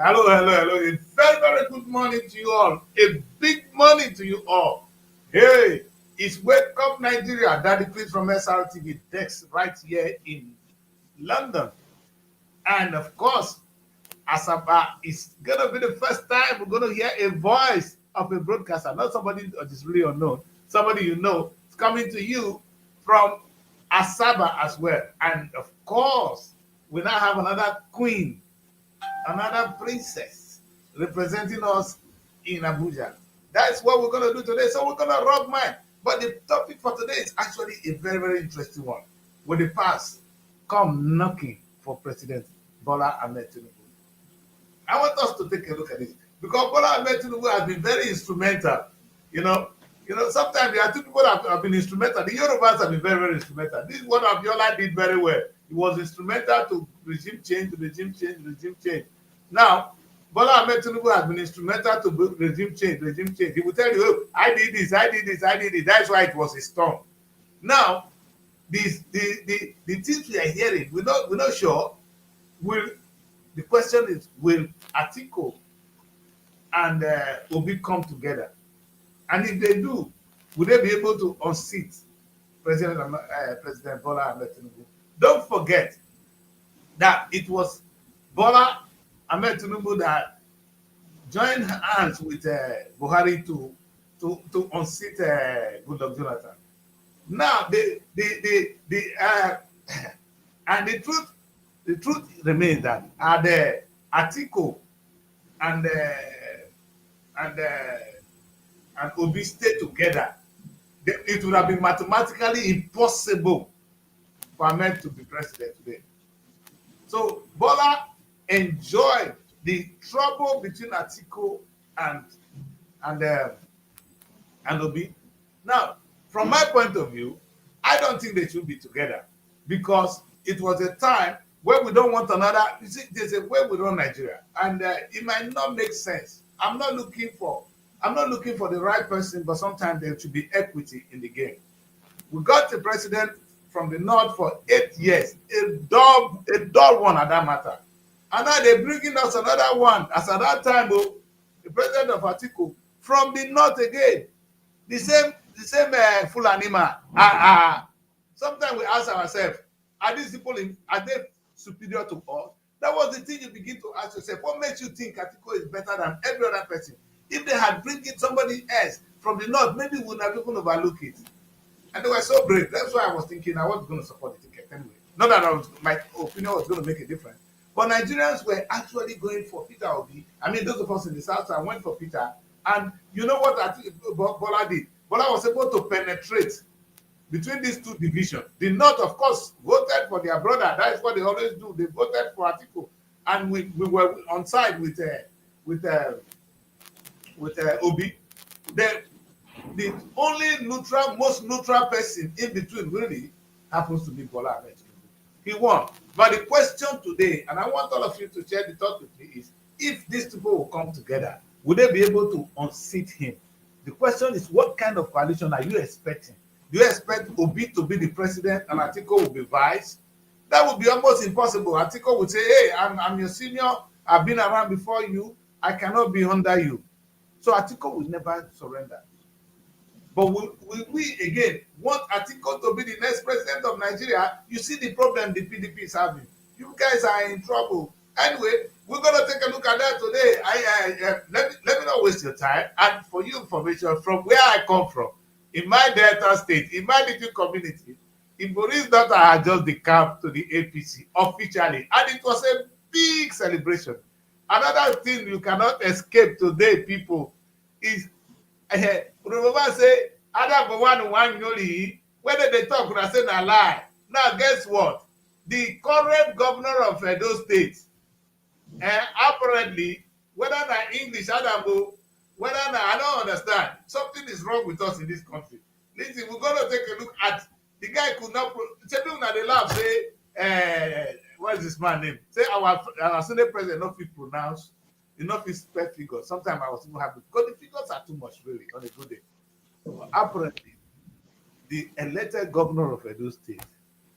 Hello, hello, hello. A very, very good morning to you all. A big morning to you all. Hey, it's Wake Up Nigeria. Daddy Chris from Srtv Dex right here in London. And of course, Asaba is gonna be the first time we're gonna hear a voice of a broadcaster, not somebody that is really unknown, somebody you know. It's coming to you from Asaba as well. And of course, we now have another queen, another princess representing us in Abuja. That's what we're going to do today. So we're going to rub mine. But the topic for today is actually a very, very interesting one. Will the past come knocking for President Bola Ahmed Tinubu? I want us to take a look at this because Bola Ahmed Tinubu has been very instrumental. You know, sometimes there are two people that have been instrumental. The Yorubas have been very, very instrumental. This is what Abiola did very well. He was instrumental to regime change, regime change, regime change. Now, Bola Ahmed Tinubu has been instrumental to regime change, regime change. He will tell you, oh, I did this, I did this, I did it. That's why it was a storm. Now, the things we are hearing, we're not sure. Will the question is, will Atiku and Obi come together? And if they do, will they be able to unseat President Bola Ahmed Tinubu? Don't forget that it was Bola Ahmed Tinubu that joined hands with Buhari to unseat Goodluck Jonathan. Now and the truth remains that the Atiku and and uh, and Obi stay together, it would have been mathematically impossible for Ahmed to be president today. So Bola enjoyed the trouble between Atiku and and uh, and Obi. Now, from my point of view, I don't think they should be together because it was a time where we don't want another. You see, there's a way we run Nigeria, and it might not make sense. I'm not looking for the right person, but sometimes there should be equity in the game. We got the president from the north for 8 years, a dull one at that matter. And now they're bringing us another one. As at that time, oh, the president of Atiku from the north again, the same full animal. Sometimes we ask ourselves, are these people are they superior to us? That was the thing you begin to ask yourself. What makes you think Atiku is better than every other person? If they had bring in somebody else from the north, maybe we would have even overlook it. And they were so brave. That's why I was thinking I was going to support the ticket anyway. Not that my opinion was going to make a difference. But Nigerians were actually going for Peter Obi. I mean, those of us in the south side went for Peter. And you know what Bola did? Bola was able to penetrate between these two divisions. The north, of course, voted for their brother. That is what they always do. They voted for Atiku. And we were on side with Obi. The only most neutral person in between really happens to be Bola Ahmed Tinubu. He won. But the question today, and I want all of you to share the thought with me, is if these people will come together, will they be able to unseat him? The question is, what kind of coalition are you expecting? Do you expect Obi to be the president and Atiku will be vice? That would be almost impossible. Atiku would say, hey, I'm your senior. I've been around before you. I cannot be under you. So Atiku will never surrender. But will we again want Atiku to be the next president of Nigeria? You see the problem the PDP is having. You guys are in trouble. Anyway, we're going to take a look at that today. Let me not waste your time. And for your information, from where I come from, in my Delta state, in my little community, Ibori's daughter had just declared to the APC officially. And it was a big celebration. Another thing you cannot escape today, people, is remember say Adam one Yoli, whether they talk or say na lie. Now guess what? The current governor of Edo State, apparently, whether na English Adam, whether na I don't understand. Something is wrong with us in this country. Listen, we're gonna take a look at the guy could not tell you na the lab say what is this man name? Say our Senate president not fit pronounce, you not fit spell figures. Sometimes I was even happy because the figures are too much really on a good day. But apparently, the elected governor of Edo State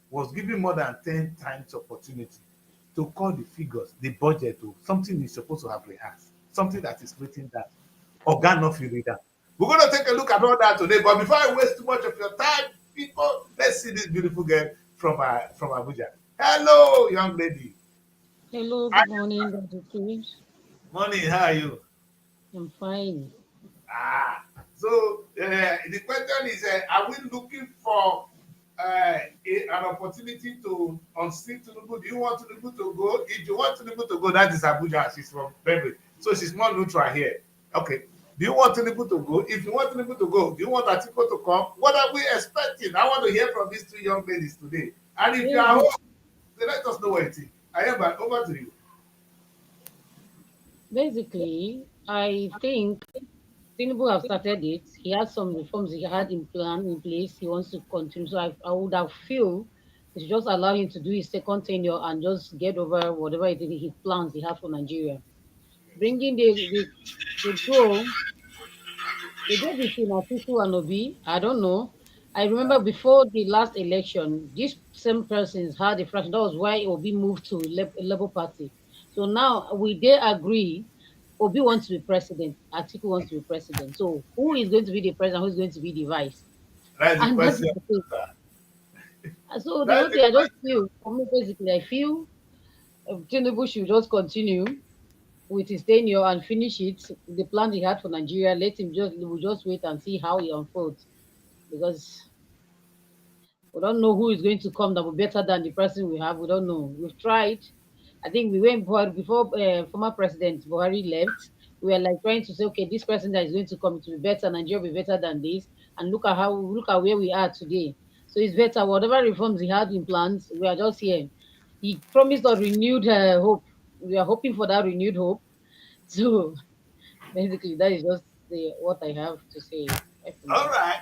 was given more than 10 times opportunity to call the figures, the budget, or something is supposed to have rehearsed, something that is written down. Oga no fit read that. We're going to take a look at all that today, but before I waste too much of your time, people, let's see this beautiful girl from Abuja. Hello, young lady. Hello, Hi. good morning, Dr. Chris. Morning, how are you? I'm fine. So the question is, are we looking for an opportunity to unseat Tinubu? Do you want Tinubu to go? If you want Tinubu to go, that is Abuja. She's from Beverly, so she's more neutral here. Okay. Do you want Tinubu to go? If you want Tinubu to go, do you want Atiku to come? What are we expecting? I want to hear from these two young ladies today. And if you are Basi- home, then let us know what it is. I am back. Over to you. Basically, I think Tinubu have started it. He has some reforms he had in place. He wants to continue. So I would have feel we should just allow him to do his second tenure and just get over whatever it is he plans he has for Nigeria. Bringing the goal. Would there be between Atiku and Obi? I don't know. I remember before the last election, these same persons had a fraction. That was why Obi moved to Labour Party. So now we they agree. Obi wants to be president. Atiku wants to be president. So who is going to be the president? Who is going to be the vice? That's the And that is question. the thing. And so the That's only the thing I just question. feel, for me, basically, I feel Tinubu should just continue with his tenure and finish it. The plan he had for Nigeria, let him just we'll just wait and see how he unfolds because we don't know who is going to come that will be better than the person we have. We don't know. We've tried. I think we went before former President Buhari left. We were like trying to say, okay, this person that is going to come to be better, Nigeria will be better than this, and look at where we are today. So it's better. Whatever reforms he had in plans, we are just here. He promised a renewed hope. We are hoping for that renewed hope. So basically, that is just what I have to say. Bye for All now. right,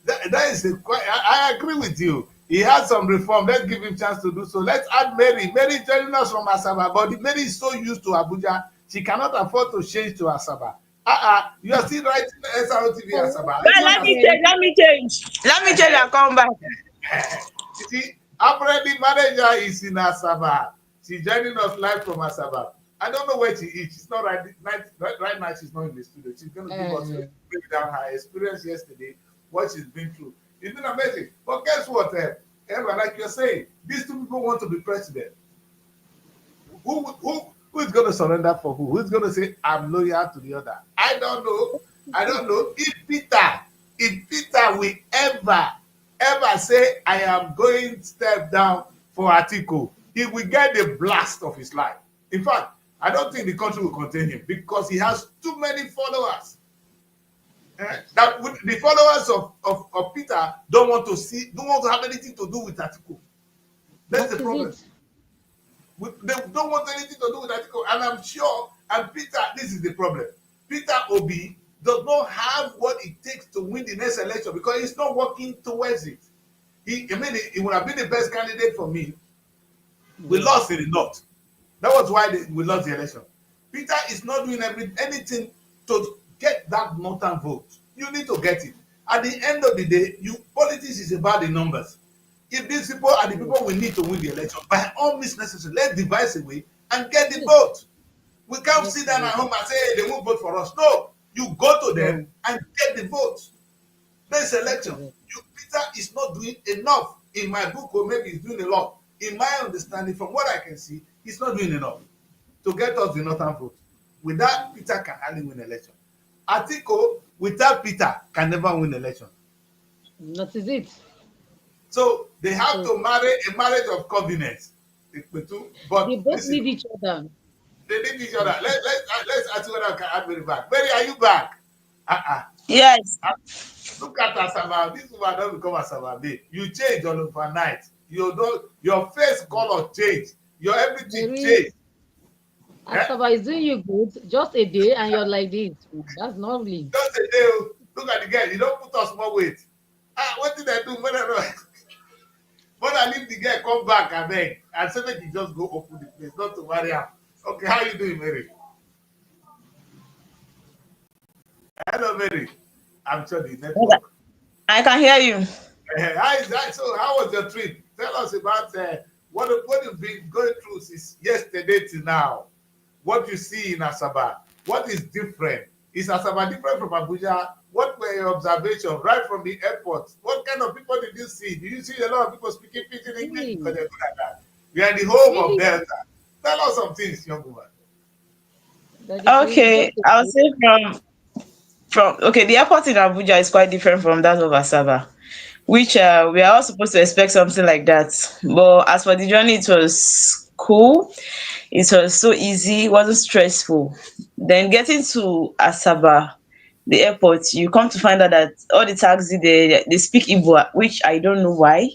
that is a quite. I agree with you. He has some reform. Let's give him chance to do so. Let's add Mary. Mary joining us from Asaba, but Mary is so used to Abuja, she cannot afford to change to Asaba. You are still writing SRTV Oh, Asaba. Are you Well, not let me Asaba? change. okay. Let me change. Let me change and come back. You see, apparently manager is in Asaba. She's joining us live from Asaba. I don't know where she is. She's not right now. She's not in the studio. She's going to give us a Uh, break down her experience yesterday, what she's been through. It's been amazing. But guess what? Eva, like you're saying, these two people want to be president. Who is going to surrender for who? Who's going to say I'm loyal to the other? I don't know. I don't know if Peter will ever say I am going step down for Atiku, he will get the blast of his life. In fact, I don't think the country will contain him because he has too many followers. That the followers of Peter don't want to have anything to do with Atiku. That's the that is problem. it. They don't want anything to do with Atiku, and I'm sure. And Peter, this is the problem. Peter Obi does not have what it takes to win the next election because he's not working towards it. He would have been the best candidate for me. We Yes. lost in the north. That was why we lost the election. Peter is not doing anything to get that northern vote. You need to get it. At the end of the day, politics is about the numbers. If these people are the Yes. people we need to win the election, by all means necessary, let's devise a way and get the Yes. vote. We can't That sit is down at it. home and say, hey, they won't vote for us. No, you go to them No, and get the vote. Next that election, is it. Peter is not doing enough in my book, or maybe he's doing a lot. In my understanding, from what I can see, he's not doing enough to get us the northern vote. Without Peter, can hardly win election. Atiku, without Peter, can never win election. That is it. So they have So to marry a marriage of covenants. they But both listen, need each other. they need each other. Let's ask whether I can add Mary back. Mary, are you back? Uh-uh. Yes. Look at Asaba. This woman don't become Asaba babe. You change all overnight. Your face color change. Your everything Very change. Eh? Asaba is doing you good. Just a day and you're like this. That's lovely. Just a day. Oh, look at the girl. You don't put us more weight. What did I do? When I leave the girl, come back, I beg. And say make you just go open the place, not to worry am. Okay, how you doing, Mary? Hello, Mary. I'm sure the network. I can hear you. How is that? So, how was your trip? Tell us about what you've been going through since yesterday to now, what you see in Asaba, what is different? Is Asaba different from Abuja? What were your observations right from the airport? What kind of people did you see? Did you see a lot of people speaking pidgin English because Really, they're good at that? We are the home of really, Delta. Tell us some things, young woman. Daddy Chris, just Okay, a I'll bit. say from okay, the airport in Abuja is quite different from that of Asaba, which we are all supposed to expect something like that. But as for the journey, it was cool. It was so easy, it wasn't stressful. Then getting to Asaba, the airport, you come to find out that all the taxi they speak Igbo, which I don't know why,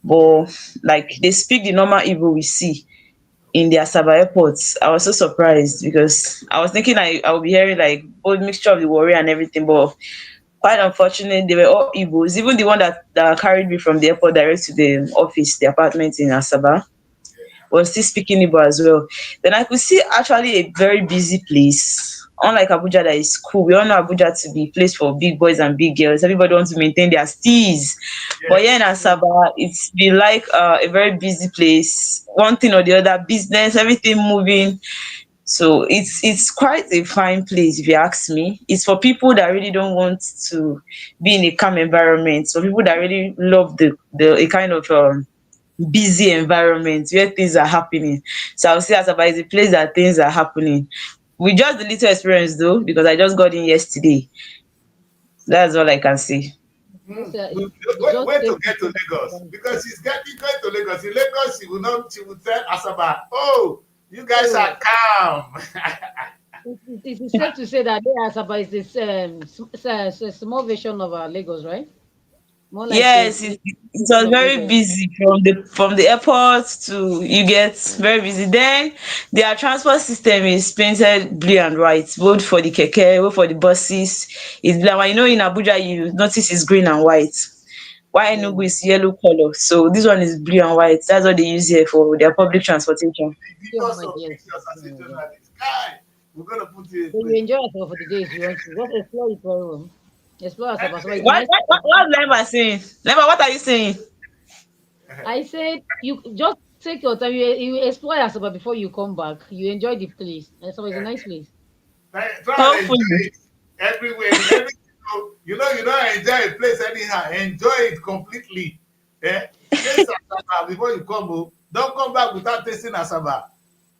but like they speak the normal Igbo we see in the Asaba airport. I was so surprised because I was thinking I will be hearing like both mixture of the warrior and everything, but quite unfortunate, they were all Igbos. Even the one that carried me from the airport direct to the office, the apartment in Asaba, was still speaking Igbo as well. Then I could see actually a very busy place. Unlike Abuja, that is cool. We all know Abuja to be a place for big boys and big girls. Everybody wants to maintain their steez. But here in Yes. Asaba, it's been like a very busy place. One thing or the other, business, everything moving. So it's quite a fine place if you ask me. It's for people that really don't want to be in a calm environment. So people that really love the a kind of busy environment where things are happening. So I would say Asaba is a place that things are happening. With just the little experience though, because I just got in yesterday. That's all I can say. Hmm. You just Where take to get to people Lagos? from. Because she's getting going to Lagos. In Lagos, she will not. She will tell Asaba, "Oh, you guys are So calm." it is safe to say that there Asaba is this small version of our Lagos, right? More like a Yes, it version was of very Lagos. busy from the airport to you get very busy. Then their transport system is painted blue and white, both for the keke, both for the buses. It's blue and white. You know, in Abuja, you notice it's green and white. Why Yeah. Enugu is yellow color. So this one is blue and white. That's what they use here for their public transportation. Give Oh us my some dear. pictures as a Oh my God. journalist. Guy, we're gonna put you in So you place. enjoy yourself for the days you want to. Just explore it very well. Explore Asaba. Asaba is a Anyway, What nice what what, place. what's Lemba saying? Lemba, what are you saying? I said you just take your time. You explore Asaba before you come back. You enjoy the place. Asaba is a nice place. try and enjoy Hopefully. it everywhere. Every you don't enjoy a place anyhow. Enjoy it completely. Eh? Taste Asaba before you come. Oh. Don't come back without tasting Asaba.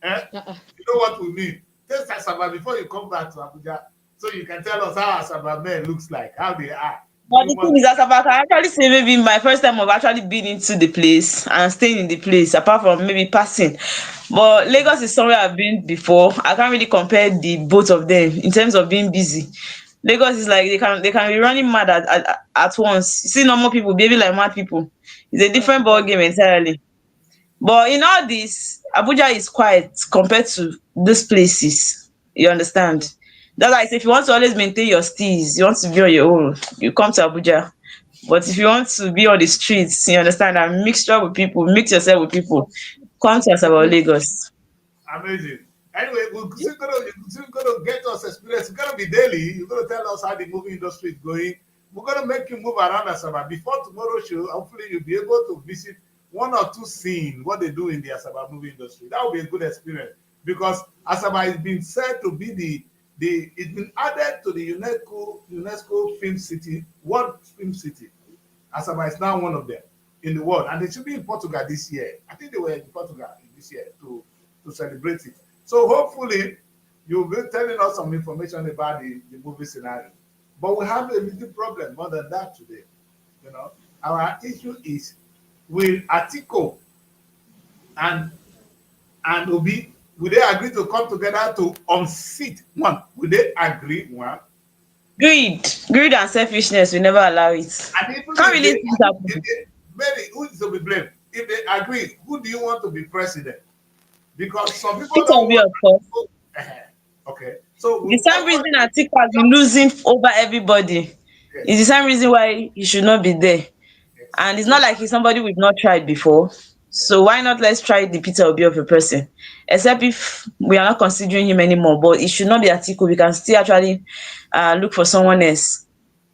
Eh? Uh-uh. You know what we mean. Taste Asaba before you come back to Abuja, so you can tell us how Asaba men looks like, how they are. But You the thing must. is, as about I actually say maybe my first time of actually being into the place and staying in the place, apart from maybe passing. But Lagos is somewhere I've been before. I can't really compare the both of them in terms of being busy. Lagos is like they can be running mad at once. You see normal people behaving like mad people. It's a different ball Practically. game entirely. But in all this, Abuja is quiet compared to these places. You Yeah. understand? That's why I say if you want to always maintain your steez, you want to be on your own, you come to Abuja. But if you want to be on the streets, you understand, and mixture with people, mix yourself with people, come to Asaba Completely. Lagos. Amazing. Anyway, you're still gonna get us experience. It's gonna be daily. You're gonna tell us how the movie industry is going. We're gonna make you move around Asaba. Before tomorrow's show, hopefully you'll be able to visit one or two scenes, what they do in the Asaba movie industry. That will be a good experience because Asaba has been said to be the it's been added to the UNESCO Film City, World Film City. Asaba is now one of them in the world, and they should be in Portugal this year. I think they were in Portugal this year to celebrate it. So hopefully you'll be telling us some information about the movie scenario. But we have a little problem more than that today. You know, our issue is will Atiko and Obi will they agree to come together to unseat one? Will they agree one? Greed and selfishness will never allow it. And even Can't really see it if happen. they, Mary, who is to be blamed? If they agree, who do you want to be president? Because some people Peter don't Obi, want. of course. Okay, so The same what? reason Atiku has been losing over everybody is the Yes, same reason why he should not be there. yes. And it's So not like he's somebody we've not tried before. So why not let's try the Peter Obi of a person? Except if we are not considering him anymore, but it should not be Atiku. We can still actually look for someone else.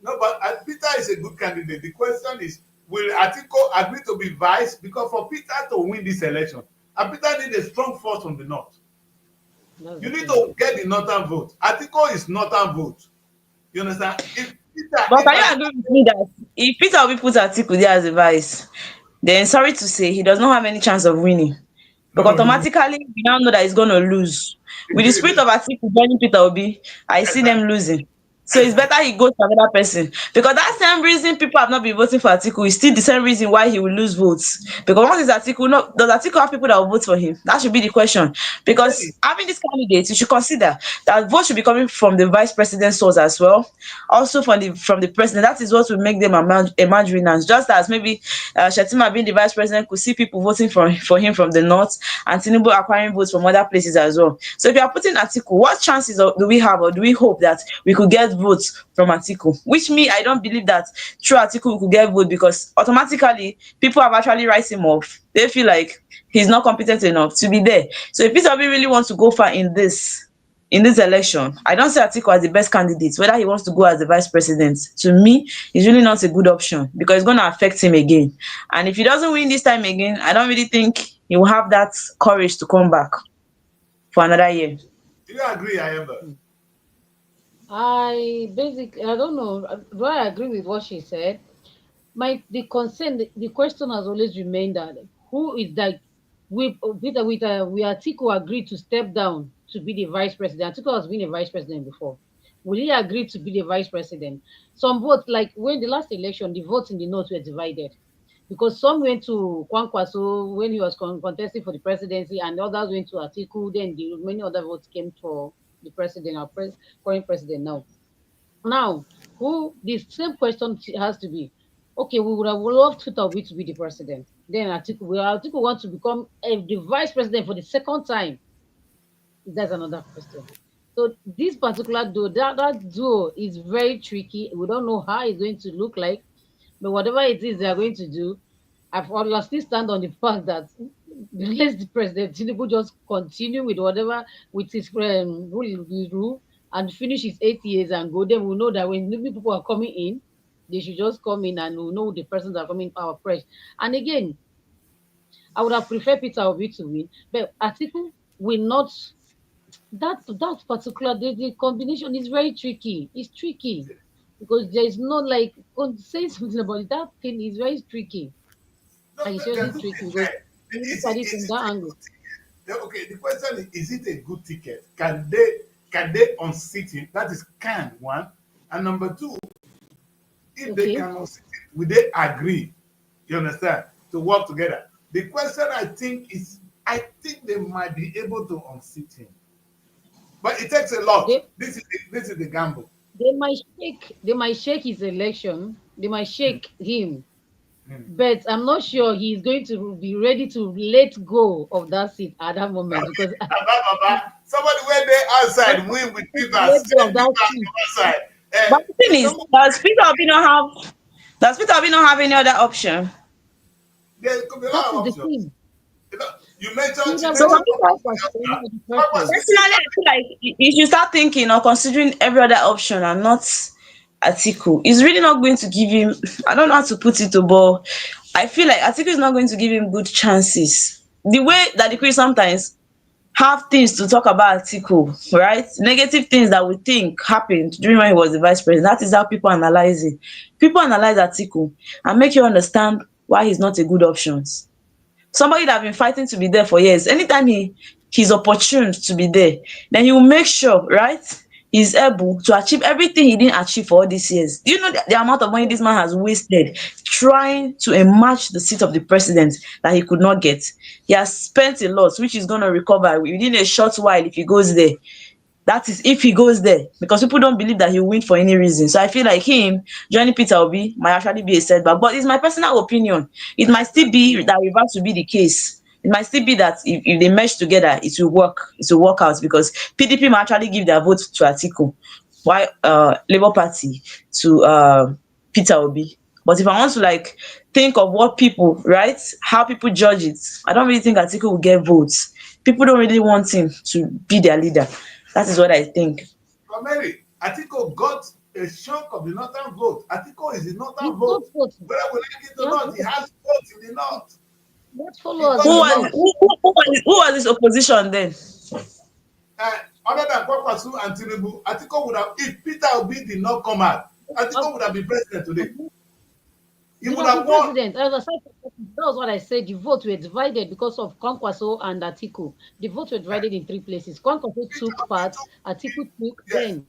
no, but Peter is a good candidate. The question is, will Atiku agree to be vice? Because for Peter to win this election, and Peter need a strong force from the north. That's You the need thing. to get the northern vote. Atiku is northern vote. You understand? But If can you Atiku, agree with me that if Peter Obi puts Atiku there as a vice, then sorry to say he does not have any chance of winning. Because no, he won't. automatically we now know that he's gonna lose. With the spirit of Atiku joining Peter Obi, I see them Exactly. losing. So it's Exactly. better he goes to another person. Because that same reason people have not been voting for Atiku is still the same reason why he will lose votes. Because once it's Atiku, no, does Atiku have people that will vote for him? That should be the question. Because having this candidate, you should consider that votes should be coming from the vice president source as well. Also from the president. That is what will make them emerge winners. Just as maybe Shetima being the vice president could see people voting for him from the north and Tinubu acquiring votes from other places as well. So if you are putting Atiku, what chances do we have or do we hope that we could get votes from Atiku? Which me, I don't believe that through Atiku we could get vote because automatically people have actually write him off. They feel like he's not competent enough to be there. So if Peter Obi really wants to go far in this election, I don't see Atiku as the best candidate. Whether he wants to go as the vice president, to me, is really not a good option because it's going to affect him again. And if he doesn't win this time again, I don't really think he will have that courage to come back for another year. Do you agree, Ayemba? I don't know. Do I agree with what she said? The concern, the question has always remained that who is that we Atiku agreed to step down to be the vice president. Atiku has been a vice president before. Will he agree to be the vice president? Some votes, like when the last election, the votes in the north were divided because some went to Kwankwaso when he was contesting for the presidency, and others went to Atiku. Then many other votes came for the president, our current president now. Now, who the same question has to be, okay, we would have loved Obi to be the president. Then Atiku want to become the vice president for the second time. That's another question. So this particular duo, that duo is very tricky. We don't know how it's going to look like, but whatever it is they are going to do, I'll still stand on the fact that let the president Tinubu just continue with whatever with his rule and finish his 8 years and go. Then we'll know that when new people are coming in, they should just come in and we'll know the persons that are coming power fresh. And again, I would have preferred Peter Obi to win, but Atiku will not. That particular the combination is very tricky. It's tricky because there is no like say something about it. That thing is very tricky. No, And it's there seriously could be. tricky because when you look Is at it it from is that it a angle. good ticket? Okay, the question is it a good ticket? Can they unseat him? That is can one. And number two, if they Okay. can unseat him, will they agree? You understand? To work together. The question I think is I think they might be able to unseat him. But it takes a lot. They This is the gamble. they might shake his election. They might Mm, shake him. mm. But I'm not sure he's going to be ready to let go of that seat at that moment because Somebody went there outside win with let Rivers, go same of that Rivers seat. the other side. But the thing is, Someone does Peter Obi not have any other option? There could be a lot that of is the options. thing. You know, you He mentioned would you have So mentioned for rather me, fight Congress for any other Congress person. is still personally, I feel like you should start thinking or considering every other option and not Atiku. It's really not going to give him. I don't know how to put it, but I feel like Atiku is not going to give him good chances. The way that the Chris sometimes have things to talk about Atiku, right? Negative things that we think happened during when he was the vice president. That is how people analyze it. People analyze Atiku and make you understand why he's not a good option. Somebody that have been fighting to be there for years, anytime he's opportune to be there, then he will make sure, right, he's able to achieve everything he didn't achieve for all these years. Do you know the amount of money this man has wasted trying to emerge the seat of the president that he could not get? He has spent a lot, which is going to recover within a short while if he goes there. That is if he goes there, because people don't believe that he'll win for any reason. So I feel like him joining Peter Obi might actually be a setback. But it's my personal opinion. It might still be that reverse will be the case. It might still be that if they mesh together, it will work. It will work out because PDP might actually give their vote to Atiku, while Labour Party to Peter Obi. But if I want to like think of what people, right, how people judge it, I don't really think Atiku will get votes. People don't really want him to be their leader. That is what I think. But Mary, Atiku got a chunk of the northern vote. Atiko is the He's northern not vote. voting. Whether we like it He or has not, he has votes in the north. He followers got in Who the a was lot of north. who was his opposition then? other than Kwakwasu and Tinubu. Atiko would have, if Peter Obi did not come out, Uh, Atiko would have been president today. He He would would have been have won. president. As I said, that was what I said. The votes were divided because of Kwankwaso and Atiku. The votes were Uh, divided in three places. Kwankwaso Peter took Obi part, took, Atiku took, yes. then.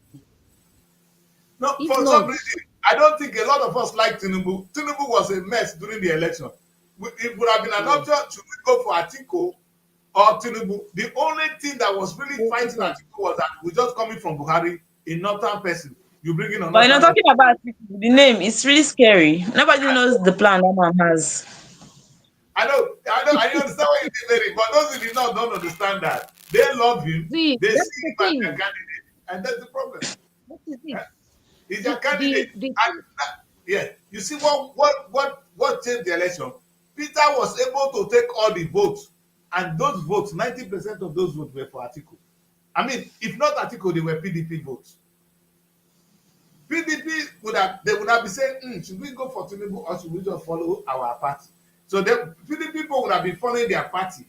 No, If for some not, reason, I don't think a lot of us like Tinubu. Tinubu was a mess during the election. It would have been an yes. option to go for Atiko or Tinubu. The only thing that was really Yes, fighting Atiko was that we just coming from Buhari, a northern person. You bring in a But you know, northern. talking about the name, it's really scary. Nobody knows the plan that man has. I understand what you did, Mary, but those in the north don't understand that. They love him, see, they that's see the him as their thing. candidate, and that's the problem. That is Eh? it. He's their The candidate. the the And yeah, you see what changed the election? Peter was able to take all the votes, and those votes, 90% of those votes were for Atiku. I mean, if not Atiku, they were PDP votes. PDP would have been saying, should we go for Tinubu or should we just follow our party? So the PDP people would have been following their party.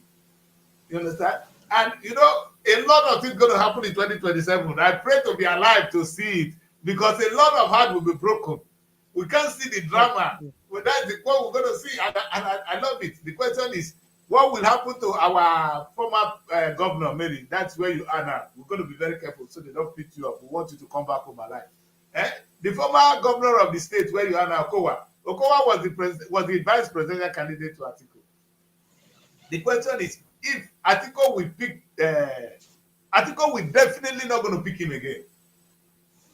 You understand? And a lot of things going to happen in 2027. I pray to be alive to see it because a lot of heart will be broken. We can't see the that drama. Well, that's what we're going to see. And I love it. The question is, what will happen to our former governor, Mary? That's where you are now. We're going to be very careful so they don't pick you up. We want you to come back home alive. Eh? The former governor of the state where you are now, Okowa was the vice presidential candidate to Atiku. The question is, if Atiko will pick, Atiko will definitely not going to pick him again.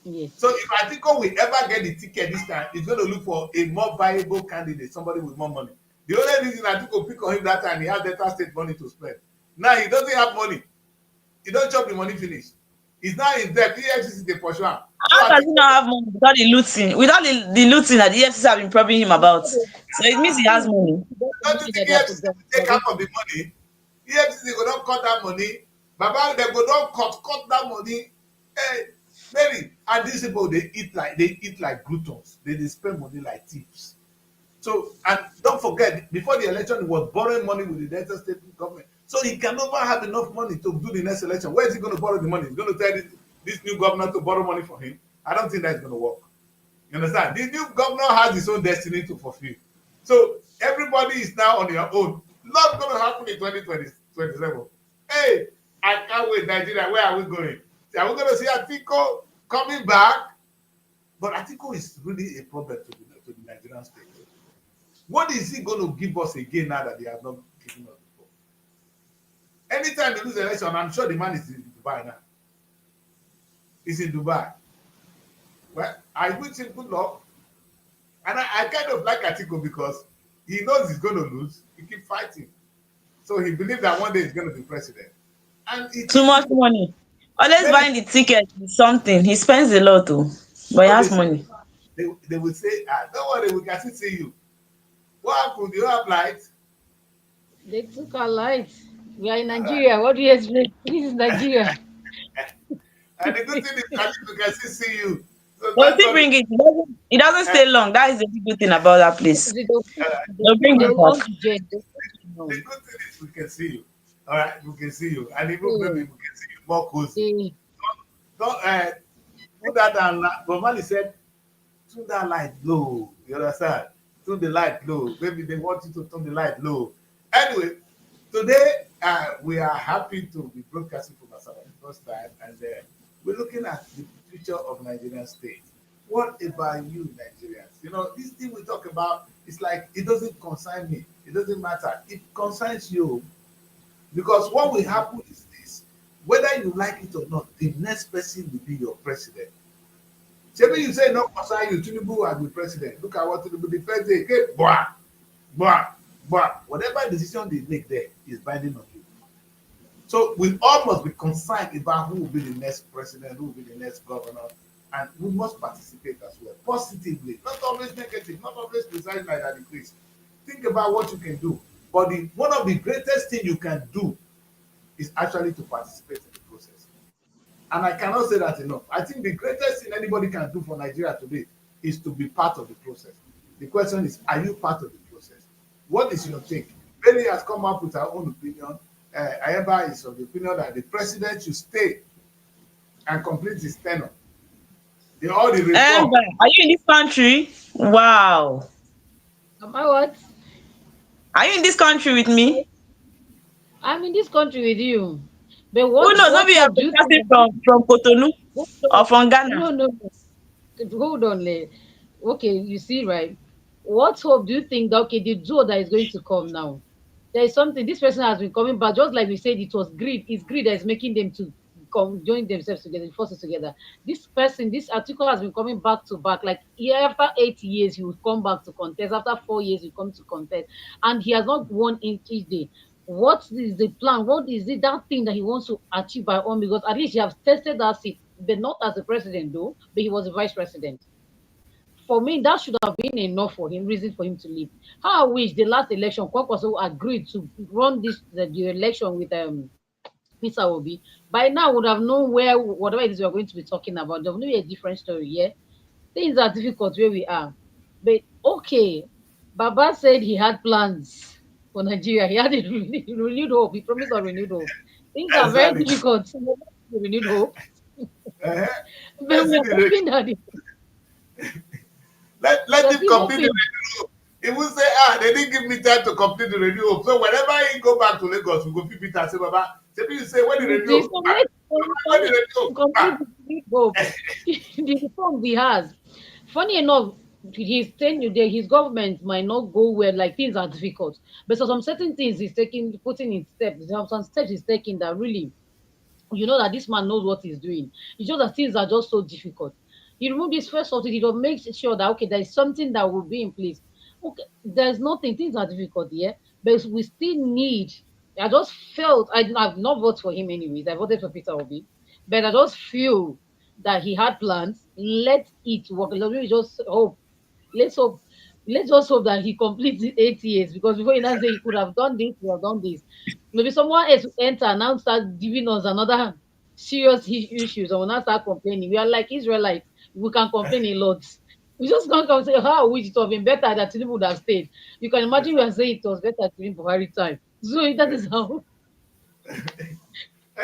So yes. if Atiko will ever get the ticket this time, he's going to look for a more viable candidate, somebody with more money. The only reason Atiko pick on him that time, he has better state money to spend. Now he doesn't have money. He don't chop the money finish. He's now in debt. EFCC dey pursue am. So How does he Atiko, not have money without the looting? Without the looting that the EFCC have been probing him about. So it means he has money. don't you think EFCC will take half of the money? EFCC go don cut that money. Baba dem go don cut that money. Hey, Mary, and these people they eat like gluttons. They spend money like thieves. So, and don't forget, before the election, he was borrowing money with the Delta State government. So he can never have enough money to do the next election. Where is he going to borrow the money? He's going to tell this new governor to borrow money for him. I don't think that's going to work. You understand? The new governor has his own destiny to fulfill. So everybody is now on their own. Not going to happen in 2027. Hey, I can't wait, Nigeria. Where are we going? Are we going to see Atiko coming back? But Atiko is really a problem to the Nigerian state. What is he going to give us again now that they have not given us before? Anytime they lose the election, I'm sure the man is in Dubai now. He's in Dubai. Well, I wish him good luck. And I kind of like Atiko because he knows he's going to lose. He keeps fighting. So he believes that one day he's going to be president. And he Too keeps much money. Always maybe buying the ticket is something. He spends a lot too. But he they has say money. they will say, don't worry, we can still see you. What happened? You have light? They took our lights. We are in Nigeria. What do you expect? This is Nigeria. And the good thing is at least we can still see you. So They'll thank still God. bring it. It doesn't Uh, stay long. That is the good thing about that place. They'll bring it They'll back. on the jet. the good thing is we can see you. All right, we can see you. And even maybe So we can see you more cozy. they Don't put that down. But Mali said, turn that light low. You understand? Turn the light low. Maybe they want you to turn the light low. Anyway, today we are happy to be broadcasting from Asaba the first time, and we're looking at the future of Nigerian state. What about you, Nigerians? This thing we talk about, it's like it doesn't concern me. It doesn't matter. It concerns you because what will happen is this: whether you like it or not, the next person will be your president. Maybe you say no concern you, Tinubu will be president. Look at what Tinubu the first day, okay, blah, blah, blah. Whatever decision they make there is binding on you. So we all must be concerned about who will be the next president, who will be the next governor, and we must participate as well, positively, not always negative, not always precisely like that decrease. Think about what you can do. But one of the greatest things you can do is actually to participate in the process. And I cannot say that enough. I think the greatest thing anybody can do for Nigeria today is to be part of the process. The question is, are you part of the process? What is your take? Many has come up with her own opinion. Ayeba is of the opinion that the president should stay and complete his tenure. All the reform. Are you in this country? Wow. Am I what? Are you in this country with me? I'm in this country with you. But Who knows? what Maybe you're hope do you think? broadcasting from Cotonou Hold or on. from Ghana. No. Hold on. Okay, you see, right? What hope do you think that okay, the duo that is going to come now? There is something this person has been coming back, just like we said, it was greed. It's greed that is making them to come join themselves together, forces together. This person, this article has been coming back to back. Like year after 8 years, he will come back to contest. After 4 years, he come to contest, and he has not won in each day. What is the plan? What is it that thing that he wants to achieve by all? Because at least he has tested that seat, but not as a president though, but he was a vice president. For me, that should have been enough for him, reason for him to leave. How I wish the last election, Kwankwaso agreed to run the election with Peter Obi. By now, would have known where whatever it is we are going to be talking about. There will be a different story. Yeah, things are difficult where we are, but okay. Baba said he had plans for Nigeria. He had a renewed hope. He promised a renewed hope. Things are very Exactly. difficult. Renewed hope. Uh-huh. But we are hoping that let him still complete the hoping. radio. He will say, they didn't give me time to complete the radio. So whenever he go back to Lagos, we go pick it and say, Baba, maybe you say, when the radio back? When the radio Complete back? the hope. The reforms he has. Funny enough, his tenure there, his government might not go well, like things are difficult. But so some certain things he's taking, putting in steps, some steps he's taking that really you know that this man knows what he's doing. It's just that things are just so difficult. He removed this first subsidy to make sure that okay, there is something that will be in place. Okay, there's nothing, things are difficult, yeah. But we still need I just felt I've not voted for him anyways. I voted for Peter Obi. But I just feel that he had plans. Let it work. Let me just hope. Let's hope. Let's just hope that he completes the 8 years because before you now say he could have done this, he have done this. Maybe someone else will enter and now start giving us another serious issues and will now start complaining. We are like Israelites. We can complain a lot. We just can't come and say, how wish it would have been better that Tinubu would have stayed. You can imagine we are saying it was better during Buhari time. So that is how I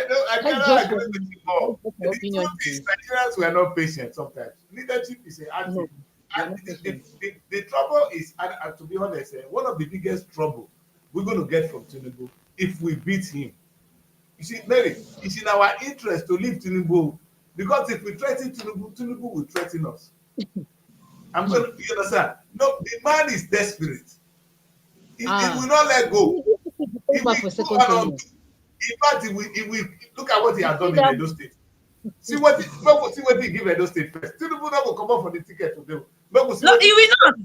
know I that's cannot just agree what with you more. my The opinion truth is is. Nigerians were not patient sometimes. Leadership is a hard No, thing. we are And not patient. the trouble is, and to be honest, one of the biggest trouble we're going to get from Tinubu if we beat him. You see, Mary, it's in our interest to leave Tinubu because if we threaten Tinubu, Tinubu will threaten us. I'm Hmm. going to, you understand? No, the man is desperate. He will Ah, not let go. he will He come back for will go second around. tenure. In fact, he will look at what he You has see done in that? Edo State. See what he give Edo State first. Tinubu now will come up for the ticket today. Make we see No, what you will not.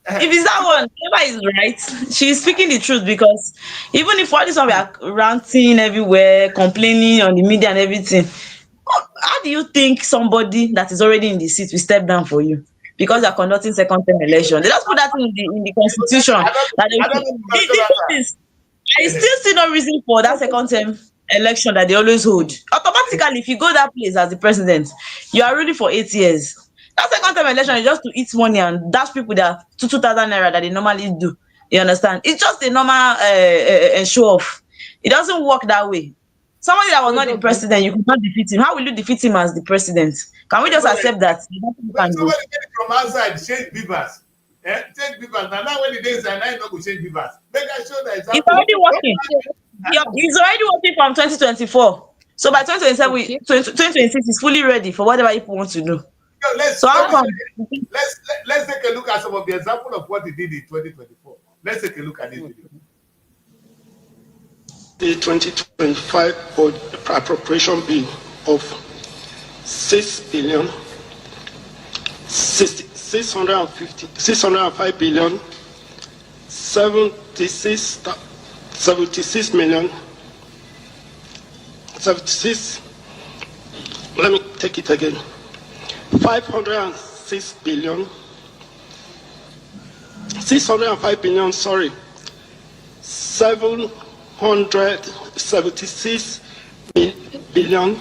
eh, If it's that see one, Eva is right. She's speaking the truth because even if all this one we are ranting everywhere, complaining on the media and everything, how do you think somebody that is already in the seat will step down for you? Because they are conducting second term election. They just put that in the constitution that they I should, don't know what's the going truth is I on. still see no reason for that second term election that they always hold. Automatically, if you go that place as the president, you are ruling for 8 years. That second term election is just to eat money and dash people that 2,000 naira that they normally do. You understand? It's just a normal show off. It doesn't work that way. Somebody that was not the Product president, you could not defeat him. How will you defeat him as the president? Can we just accept that? Somebody get it from outside, change beavers. Change beavers. Now when the days are now, you know, go change beavers. Make I show the It's example. already working. It's already working from 2024. So by 2027, okay. 2026 is fully ready for whatever people want to do. Yo, So how That's come? let's take a look at some of the example of what he did in 2024. Let's take a look at this video. The 2025 appropriation bill of 605 billion 76 million 76. Let me take it again. 506 billion 605 billion. Sorry, 776 billion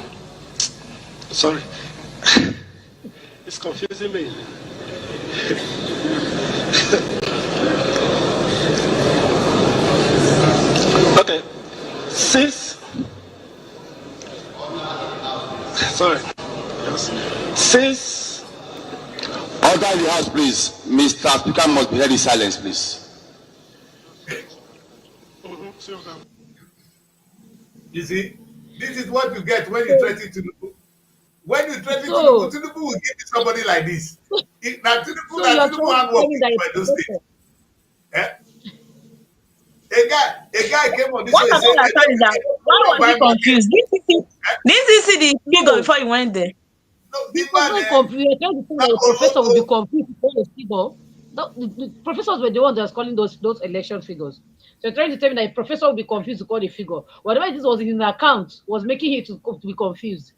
Sorry. It's confusing me. Okay. Since sorry. Yes. Since Order in the house, please. Mr. Speaker must be held in silence, please. You see, this is what you get when you So, threaten Tinubu. When you threaten Tinubu, so, Tinubu will give you somebody like this. Now so Now you're Tinubu trying to handwork tell me in that a Edo State. professor, Eh? A guy came on this What way I and said, don't understand is that why Edo don't was he buy market. confused? Didn't he see the figure no, before he went there? No, he the was man, not confused. You're trying to tell me now that a professor will be Olodo, confused with the figure. The professors were the ones that was calling those election figures. So you're trying to tell me that a professor will be confused to call the figure. Whatever this was in the account was making him to be confused.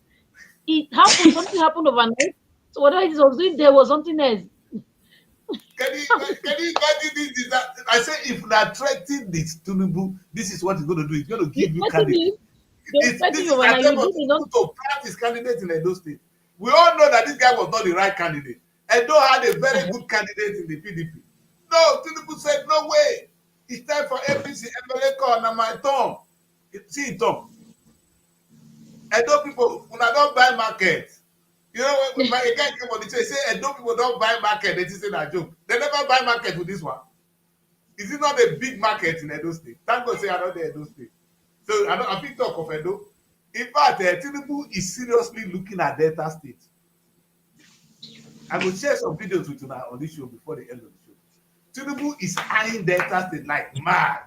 It happened, something happened overnight. So whatever this was doing there was something else. can you imagine this? That I say if na threaten this Tinubu, this is what he's going to do. He's going to You give you threaten candidate. him, they threaten This you is overnight. attempt You of did it not. Tinubu to plant his candidate in Edo State. We all know that this guy was not the right candidate. Edo had a very good candidate in the PDP. No, Tinubu said no way. It's time for APC. Emeleko na my turn. See it turn. Edo people, una don buy market. You know, when my a guy came on the show, he say Edo people don't buy market. They just say that joke. They never buy market with this one. Is it not a big market in Edo State? Thank God say I don't know Edo State. So I fit talk of Edo. In fact, Tinubu is seriously looking at Delta State. I will share some videos with you now on this show before the end of the show. Tinubu is eyeing Delta State like mad.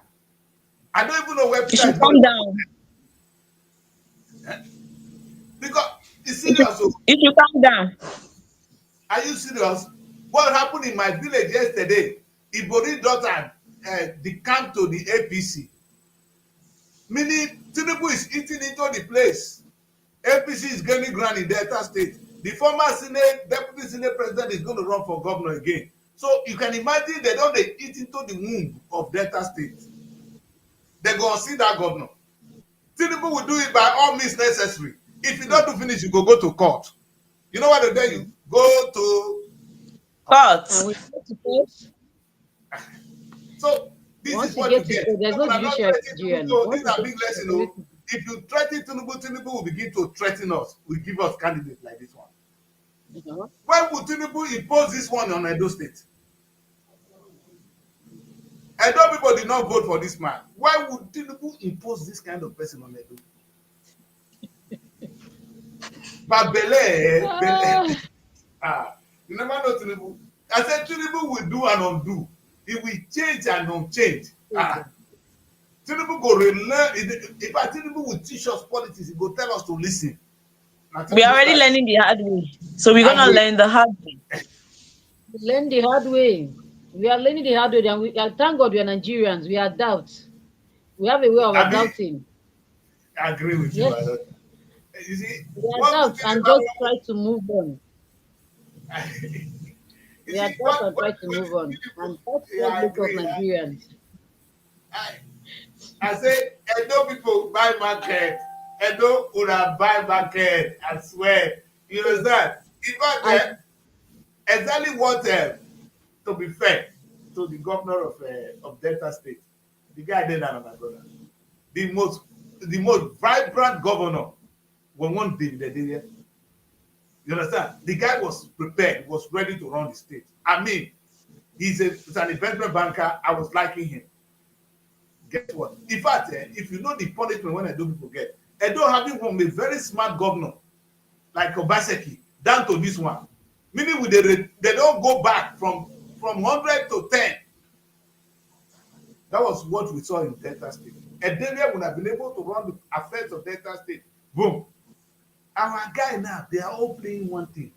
I don't even know where You Peter should is going calm to down. go. Because it's You should, serious. So, you should calm down. are you serious? What happened in my village yesterday? Ibori daughter decamped to the APC. Meaning Tinubu is eating into the place. APC is gaining ground in Delta State. The former deputy Senate president is going to run for governor again. So you can imagine they don't they eat into the womb of Delta State. They go and see that governor. Tinubu will do it by all means necessary. If you don't do finish, you go to court. You know what they do? You go to And But we get to court. so this is Once you what you get to get. court, there's So no when I not judiciary in threaten Nigeria Tinubu, now. so this Once is you a get big to court, lesson. Oh. everything. If you threaten Tinubu, Tinubu will begin to threaten us. Will give us candidates like this one. Uh-huh. Why would Tinubu impose this one on Edo State? Edo people did not vote for this man. Why would Tinubu impose this kind of person on Edo? But Bele, Ah, you never know Tinubu. I said Tinubu will do and undo. He will change and unchange. Tinubu go relearn. In fact, Tinubu will teach us politics. He go tell us to listen. Now we are Tinubu already style. learning the hard way. So we're And gonna we, learn the hard way. we learn the hard way. We are learning the hard way, and thank God we are Nigerians. We are doubt. We have a way of I doubting. agree with you. I Yes, don't. You see, we are one good doubt thing and just about try to move on. you We are see, doubt and try to move on. people, And that's yeah, what I makes us agree. Nigerians. I, I say, Edo people buy market. Edo would have buy market. I swear. You understand? In fact, I exactly what to be fair to the governor of Delta State, the guy did that, my brother. The most the most vibrant governor when one day the day. You understand? The guy was prepared, was ready to run the state. I mean, he's an investment banker. I was liking him. Guess what? In fact, if you know the punishment when Edo people get, Edo having from a very smart governor like Obaseki down to this one, meaning with they don't go back from 100 to 10. That was what we saw in Delta State. Edelia would have been able to run the affairs of Delta State. Boom. Our guy now, they are all playing one thing.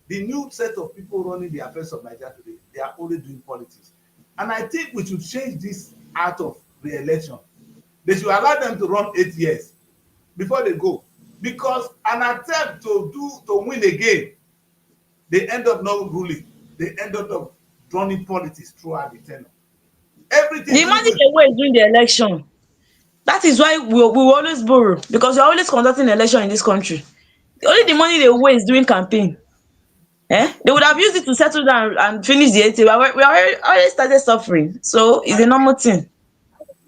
The new set of people running the affairs of Nigeria today, they are only doing politics. And I think we should change this out of re-election. They should allow them to run 8 years before they go. Because an attempt to win again, they end up not ruling. They end up running politics throughout the tenure. The Everything magic Tinubu away is during the election. That is why we will always borrow because we're always conducting election in this country. Only the money they waste during campaign. They would have used it to settle down and finish the 80. We already started suffering. So it's a normal thing.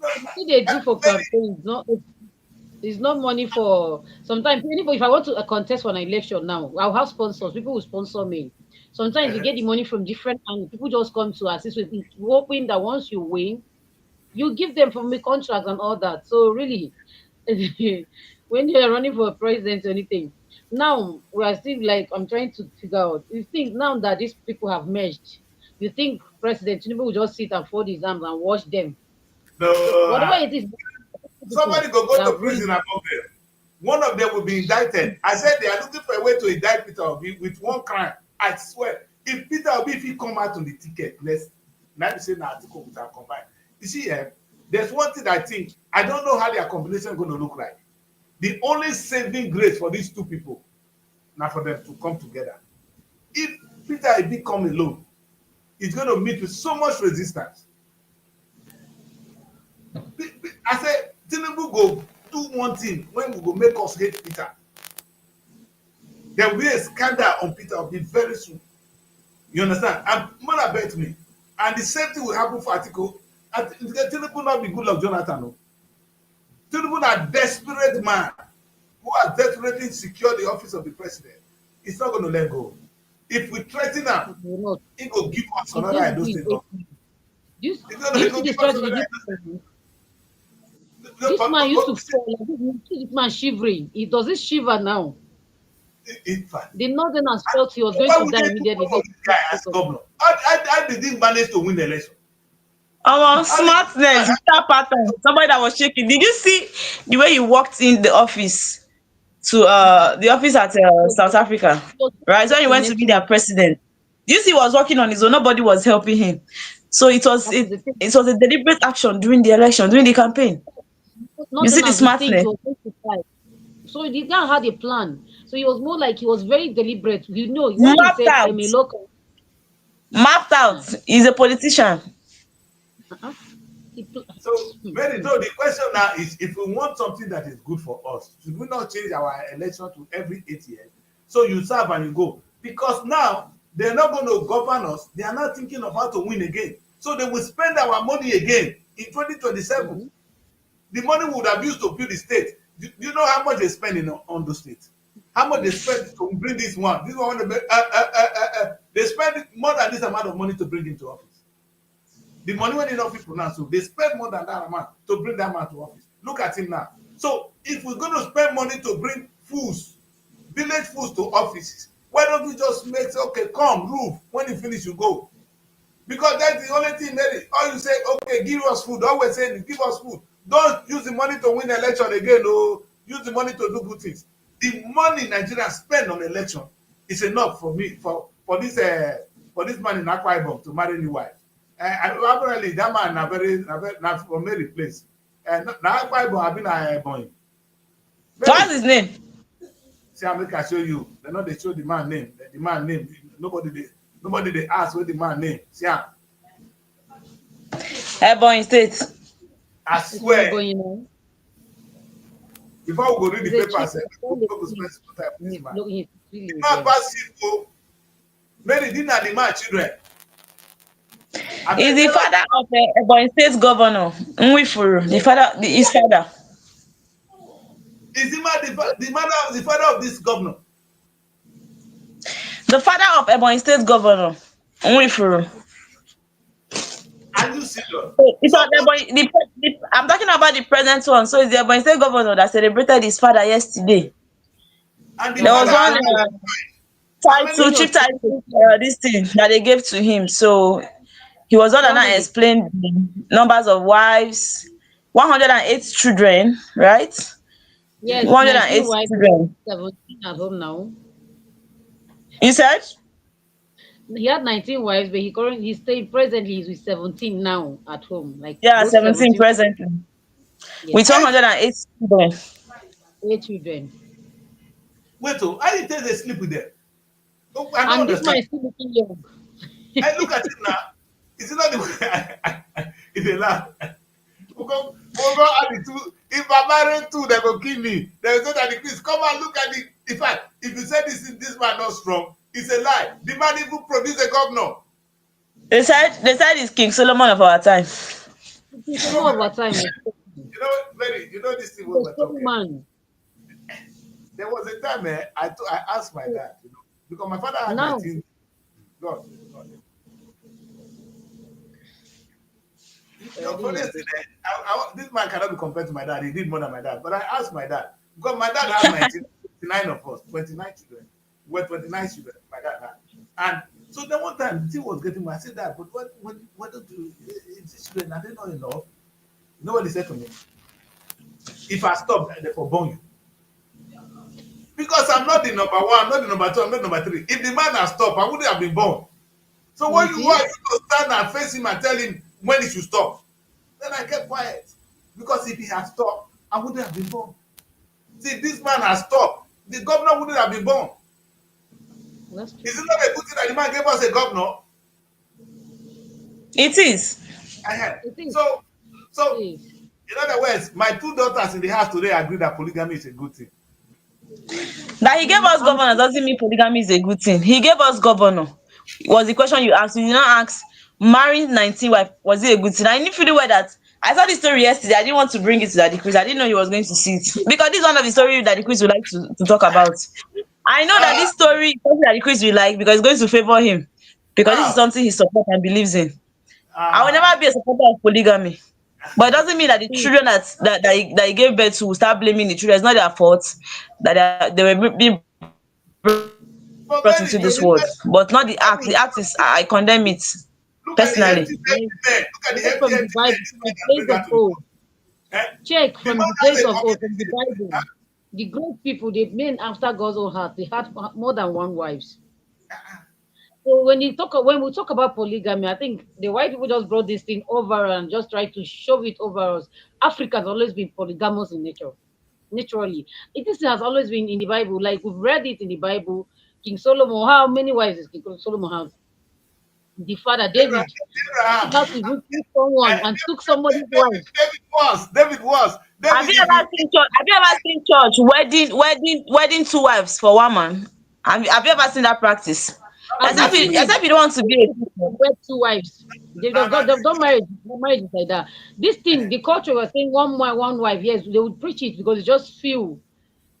No, What they do for many, campaigns, not it's not money for sometimes anybody if I want to contest for an election now, I'll have sponsors, people will sponsor me. Sometimes you get the money from different angles. People just come to assist with it, hoping that once you win, you give them from the contracts and all that. So really, when you're running for a president or anything, now we are still like I'm trying to figure out. You think now that these people have merged, you think President Tinubu will just sit and fold his arms and watch them? no, Whatever it is, people somebody go that to rule prison among them. One of them will be indicted. I said they are looking for a way to indict Peter Obi with one crime. I swear, if Peter Obi if he come out on the ticket, let's now say now article with our combined. You see, there's one thing I think I don't know how their combination is going to look like. The only saving grace for these two people now for them to come together. If Peter Obi come alone, it's going to meet with so much resistance. I said Tinubu go do one thing when we go make us hate Peter. There will be a scandal on Peter Obi very soon. You understand? And mother bet me. And the same thing will happen for Atiku. Tinubu not be good like Jonathan. No. Tinubu a desperate man who has desperately secured the office of the president. He's not going to let go. If we threaten him, you know, he will give us it's another going to Edo be State waiting. government. Do He you go see the give us strategy another this Edo man State. this man used to fall like this? You see this man shivering. He does this shiver now. In fact, The northerners felt he was going why to would die they put immediately. for this guy as governor? How did he manage to win the election? How did Smartness, that pattern. Somebody that was shaking. Did you see the way he walked in the office to the office at South Africa? He was Right? So just when he a went to be their network. president. Do you see he was working on his own? Nobody was helping him. So That is the thing. it was a deliberate action during the election, during the campaign. You see the Northerners would think he smartness. was going to die. So the guy had a plan. So he was more like he was very deliberate. You know, when he Mapped said out. Emiloka, Mapped out. He's a politician. uh-uh, he, so? Mary, so the question now is: if we want something that is good for us, should we not change our election to every 8 years? So you serve and you go, because now they're not going to govern us. They are not thinking of how to win again. So they will spend our money again in 2027. Mhm. The money we would have used to build the state. Do you know how much they spend on the state? How much they spend to bring this one? This one, they spend more than this amount of money to bring him to office. The money when enough people now, so they spend more than that amount to bring that man to office. Look at him now. So if we're going to spend money to bring foods, village foods to offices, why don't we just make say, okay, come, roof. When you finish, you go. Because that's the only thing that all you say, okay, give us food. Always saying, give us food. Don't use the money to win election again. No, use the money to do good things. The money Nigeria spend on election is enough for me for this man in Akwa Ibom to marry new wife. And apparently that man na from Mary place. And na Akwa Ibom have been a boy. What's Mary, his name? see, I make I show you. They know they show the man name. The man name. Nobody they ask what the man name. See, Ebonyi State. I It's not swear. going on. Before we go read He's the a chief. papers, we go spend some time with this man. Look, he's The really man there. pass it to Mary didn't have the man children. I He's beg the tell us, father of the Ebonyi State governor, Nwifuru. His father. is the man the father of this governor? The father of Ebonyi State governor, Nwifuru. Are you serious? So it's So not I'm talking about the present one. So it's the Ebonyi State governor that celebrated his father yesterday. and the Yes, There father was he's one has saying how many title, saying chief of title, this thing that they gave to him. So he was on and I family. explained the numbers of wives, 108 children, right? Yes, 19 108 wives, children. 17 at home now. You said? He had 19 wives, but he stayed presently he's with 17 now at home. Like Yeah, both 17 17, presently. With yes, eight 108 children. 8 children. wait oh, how you tell they sleep with them? Oh, I don't And this man understand. is still looking young. Hey, look at him now. Is it not the way it's a laugh? We'll go add the two. If I marry two, they go kill me. They will say that the priest come and look at the. In fact, if you say this man not strong, it's a lie. The man even produced a governor. They said it's King Solomon of our time. It is So, more of a time. this thing we The were strong talking. man. There was a time I asked my dad, because my father had Now, 19. God, God. already Funny in thing, this. this man cannot be compared to my dad. He did more than my dad. But I asked my dad, because my dad had 19, 29 of us, 29 children. We were 29 children, my dad had. And so then one time, the thing was getting me. I said, Dad, but what don't you, these children, are they not enough? You know what he said to me? If I stop, they for burn you. Because I'm not the number one, I'm not the number two, I'm not number three. If the man has stopped, I wouldn't have been born. So You why see? you to stand and face him and tell him when he should stop? Then I kept quiet. Because if he had stopped, I wouldn't have been born. See, this man has stopped. The governor wouldn't have been born. That's true. Is it not a good thing that the man gave us a governor? It is. I had. It is. So, It is. in other words, my two daughters in the house today agree that polygamy is a good thing. That he gave us I'm governor doesn't mean polygamy is a good thing. He gave us governor. Was the question you asked. You did not ask marrying 19 wife, was it a good thing? I need to the way that I saw this story yesterday. I didn't want to bring it to Daddy Chris. I didn't know he was going to see it. Because this is one of the stories Daddy Chris would like to talk about. I know that Ah, this story is something Daddy Chris will like because it's going to favor him. Because this is ah, something he supports and believes in. I will ah. never be a supporter of polygamy. But it doesn't mean that the see, children that he gave birth to will start blaming the children. It's not their fault that they were being brought into this world. But not But the act. Mary, The act is I condemn it personally. look at the empty like, men. Look at the check empty, from the empty men Bible, this from man the can place bring of out to the old. world. Eh? Check The from man the has place a of old, from the community. Bible. Huh? The great people, the men after God's own heart, they had more than one wives. So when we talk about polygamy, I think the white people just brought this thing over and just tried to shove it over us. Africa has always been polygamous in nature, naturally. It is has always been in the Bible. Like we've read it in the Bible. King Solomon, how many wives does King Solomon have? The father Abraham, David Abraham. had to even kill someone and took somebody's wife. David was. Have David, you if you ever seen church? Have you ever seen church wedding two wives for one man? Have you ever seen that practice? I've I've seen it. Except you don't want to be a Christian. wed two wives. Now, now, They've done marriage, marriage like that. This thing, the culture was saying one man, one wife. Yes, they would preach it because it just feel.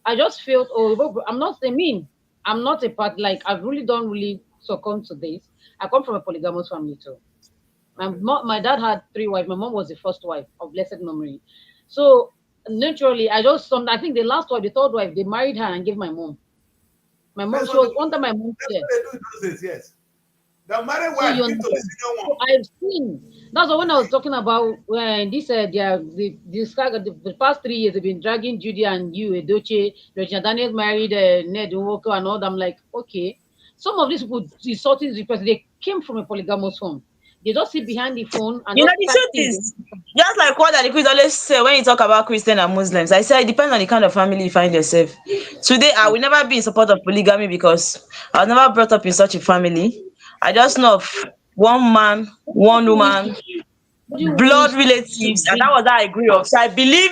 I just felt, oh, I'm not. I mean, I'm not a part. Like I really don't really succumb to this. I come from a polygamous family too. My dad had three wives. My mom was the first wife of blessed memory. So naturally, I think the last wife, the third wife, they married her and gave my mom. My mom, that's she what they was do. under my mom's That's care. what they do in those days. Yes, the married So you wife give to the understand? senior So one. I've seen. That's why when I was talking about when this the past 3 years they've been dragging Judy and you Edoche, Regina Daniels married Ned Nwoko and all that. I'm like, okay. Some of these people insulting the person, they came from a polygamous home. They just sit behind the phone and You know, just the type truth things. is, just like what the Chris always say when you talk about Christian and Muslims, I say it depends on the kind of family you find yourself. Today, I will never be in support of polygamy because I was never brought up in such a family. I just know of one man, one Nobody wish woman, nobody blood wish to relatives, and that bring was how I grew up. So I believe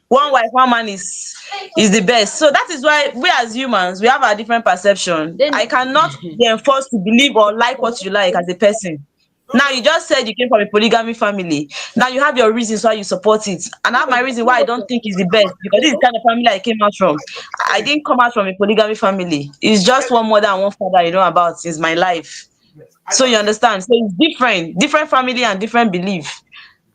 one wife, one man is the best. So that is why we as humans we have a different perception. then I cannot be enforced to believe or like what you like as a person. No, Now no. you just said you came from a polygamy family. Now you have your reasons why you support it. And I have my reason why I don't think it's the best because this is the kind of family I came out from. I didn't come out from a polygamy family. It's just one mother and one father you know about since my life. Yes, I So you don't think. understand? So it's different family and different belief.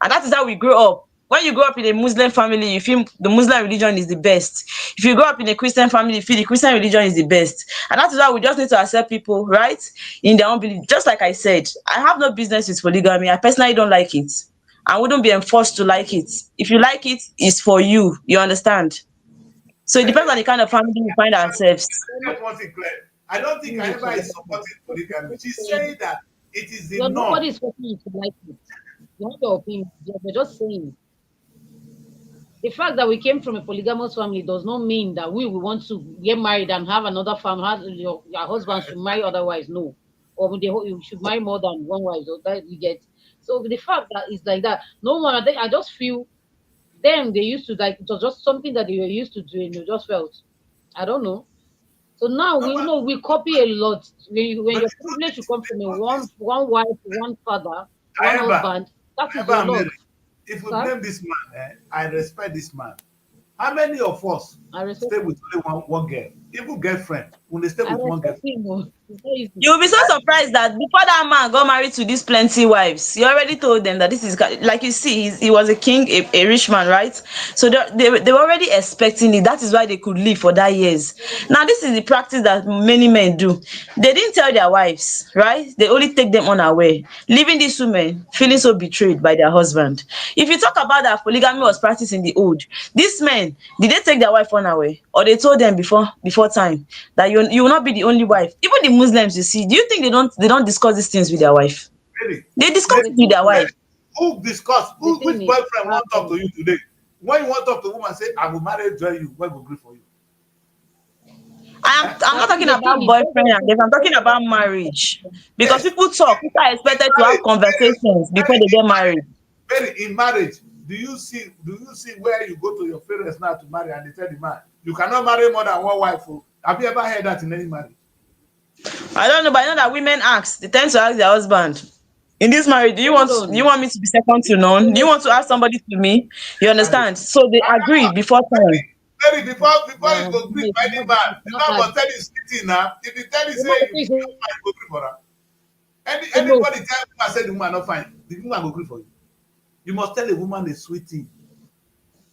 And that is how we grow up. When you grow up in a Muslim family, you feel the Muslim religion is the best. If you grow up in a Christian family, you feel the Christian religion is the best. And that is why we just need to accept people, right? In their own belief. Just like I said, I have no business with polygamy. I personally don't like it. I wouldn't be enforced to like it. If you like it, it's for you. You understand? So it Let, depends let, on the kind of family we find ourselves. get one thing clear. I don't think you to Ayaba like is it. supporting polygamy. She's saying that it is the norm. Nobody is forcing you to like it. You have your opinion. They're just saying. The fact that we came from a polygamous family does not mean that we want to get married and have another family. Your husband should marry other wives. No, or you should marry more than one wife. So that you get. So the fact that it's like that, no one. I just feel them. They used to like it was just something that they were used to doing. They just felt. I don't know. So now No, we know we copy a lot. When but your the truth privilege should is, come the from a truth is, one wife, one father, one Ayaba, husband, that is your Ayaba lot, Mary, if we sir. blame this man, I respect this man. How many of us I respect stay him. with only one girl? Even girlfriend, when they stay I with one respect girl. him. Oh. It's not easy. You will be so surprised that before that man got married to these plenty wives, he already told them that this is like you see, he was a king, a rich man, right? So they were already expecting it. That is why they could live for that years. Now, this is the practice that many men do. They didn't tell their wives, right? They only take them unaware, leaving these women feeling so betrayed by their husband. If you talk about that polygamy was practiced in the old, these men, did they take their wife unaware, or they told them before time that you will not be the only wife? Even the Muslims, you see, do you think they don't discuss these things with their wife? Really, They discuss Mary, it The with thing their is, Mary, wife. who discuss, the which thing is, boyfriend want to talk to you today? When you want to talk to a woman, say, I will marry join you, when will agree for you? I'm I not think talking the thing about is, boyfriend and wife, I'm talking about marriage. Because Yes, people are in expected to have marriage, conversations before Mary, they get married. in marriage, do you see where you go to your parents now to marry and they tell the man, you cannot marry more than one wife? Oh. Have you ever heard that in any marriage? I don't know, but I know that women ask, they tend to ask their husband, in this marriage, hold do you on. want me to be second to none? Do you want to ask somebody to me? You Marriage. understand? So they agree before Maybe, time. maybe before you No, go gree it's for any not, man, it's the not man that. must tell you sitting now. If he tell you The say man you says, be fine, you go gree for am. no, Anybody tell woman say the woman not fine, the woman go gree for you. You must tell a woman the sweet thing.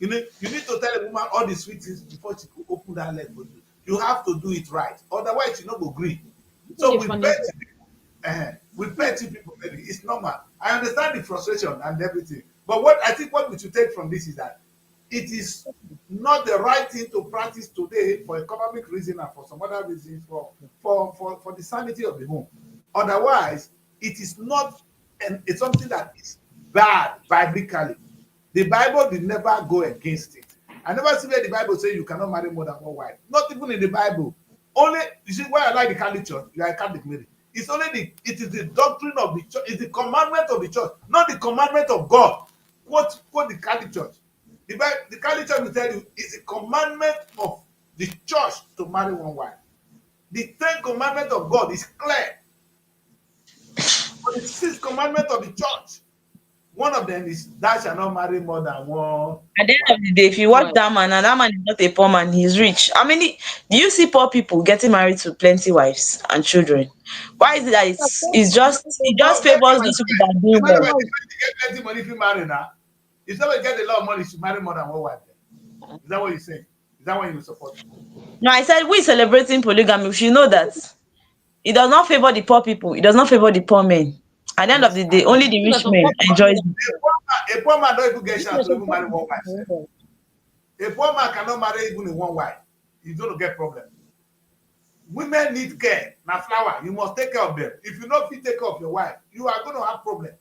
You need to tell a woman all the sweet things before she go open that leg for you. You have to do it right, otherwise she no go gree. So the we funny. bet people, we bet you people, maybe it's normal. I understand the frustration and everything, but what I think what we should take from this is that it is not the right thing to practice today for economic reason and for some other reasons for the sanity of the home. Otherwise, it is not, and it's something that is bad biblically. The Bible did never go against it. I never see where the Bible say you cannot marry more than one wife. Not even in the Bible. Only you see why I like the Catholic Church. You are a Catholic, Mary. It is the doctrine of the church. It's the commandment of the church, not the commandment of God. Quote the Catholic Church. The Catholic Church will tell you it's a commandment of the church to marry one wife. The 10th commandment of God is clear. But the sixth commandment of the church, one of them is thou shalt not marry more than one At the wife. end of the day, if you watch Why? that man, and that man is not a poor man, he's rich. How many do you see poor people getting married to plenty wives and children? Why is it that it just No, very favors well. those people that do It's not well? about the fact you get plenty money if you marry now. It's not about you get a lot of money, you should marry more than one wife. Is that what you're saying? Is that what you support? No, I said we celebrating polygamy. We should know that it does not favor the poor people. It does not favor the poor men. At the end of Yes. the day, only the That rich some men poor people enjoys it. A poor man don't even get you know, chance to some even poor marry one people wife. Sef. don't A poor man cannot marry even in one wife. He's going to get problem. Women need care. Now flower, you must take care of them. If you not fit take care of your wife, you are going to have problem.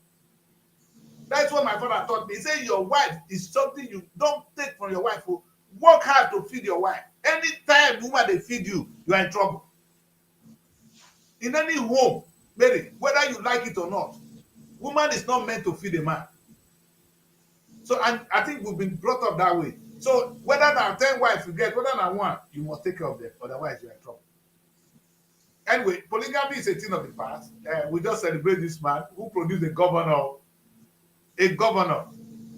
That's what my father taught me. He said your wife is something you don't take from your wife. Oh. Work hard to feed your wife. Anytime woman they feed you, you are in trouble. In any home, Mary, whether you like it or not, woman is not meant to feed a man. So and I think we've been brought up that way. So whether na 10 wives you get, whether na one, you must take care of them. Otherwise, you're in trouble. Anyway, polygamy is a thing of the past. We just celebrate this man who produced a governor.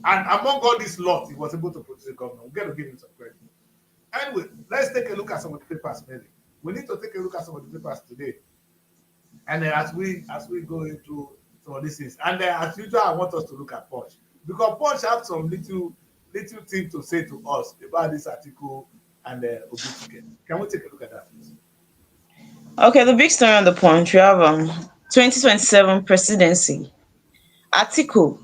And among all these lots, he was able to produce a governor. We got to give him some credit. Anyway, let's take a look at some of the papers, Mary. We need to take a look at some of the papers today. And as we go into some of these things, and as usual, I want us to look at Punch because Punch have some little thing to say to us about this article and Obi ticket. Can we take a look at that, please? Okay, the big story on the punch, we have 2027 presidency. Atiku,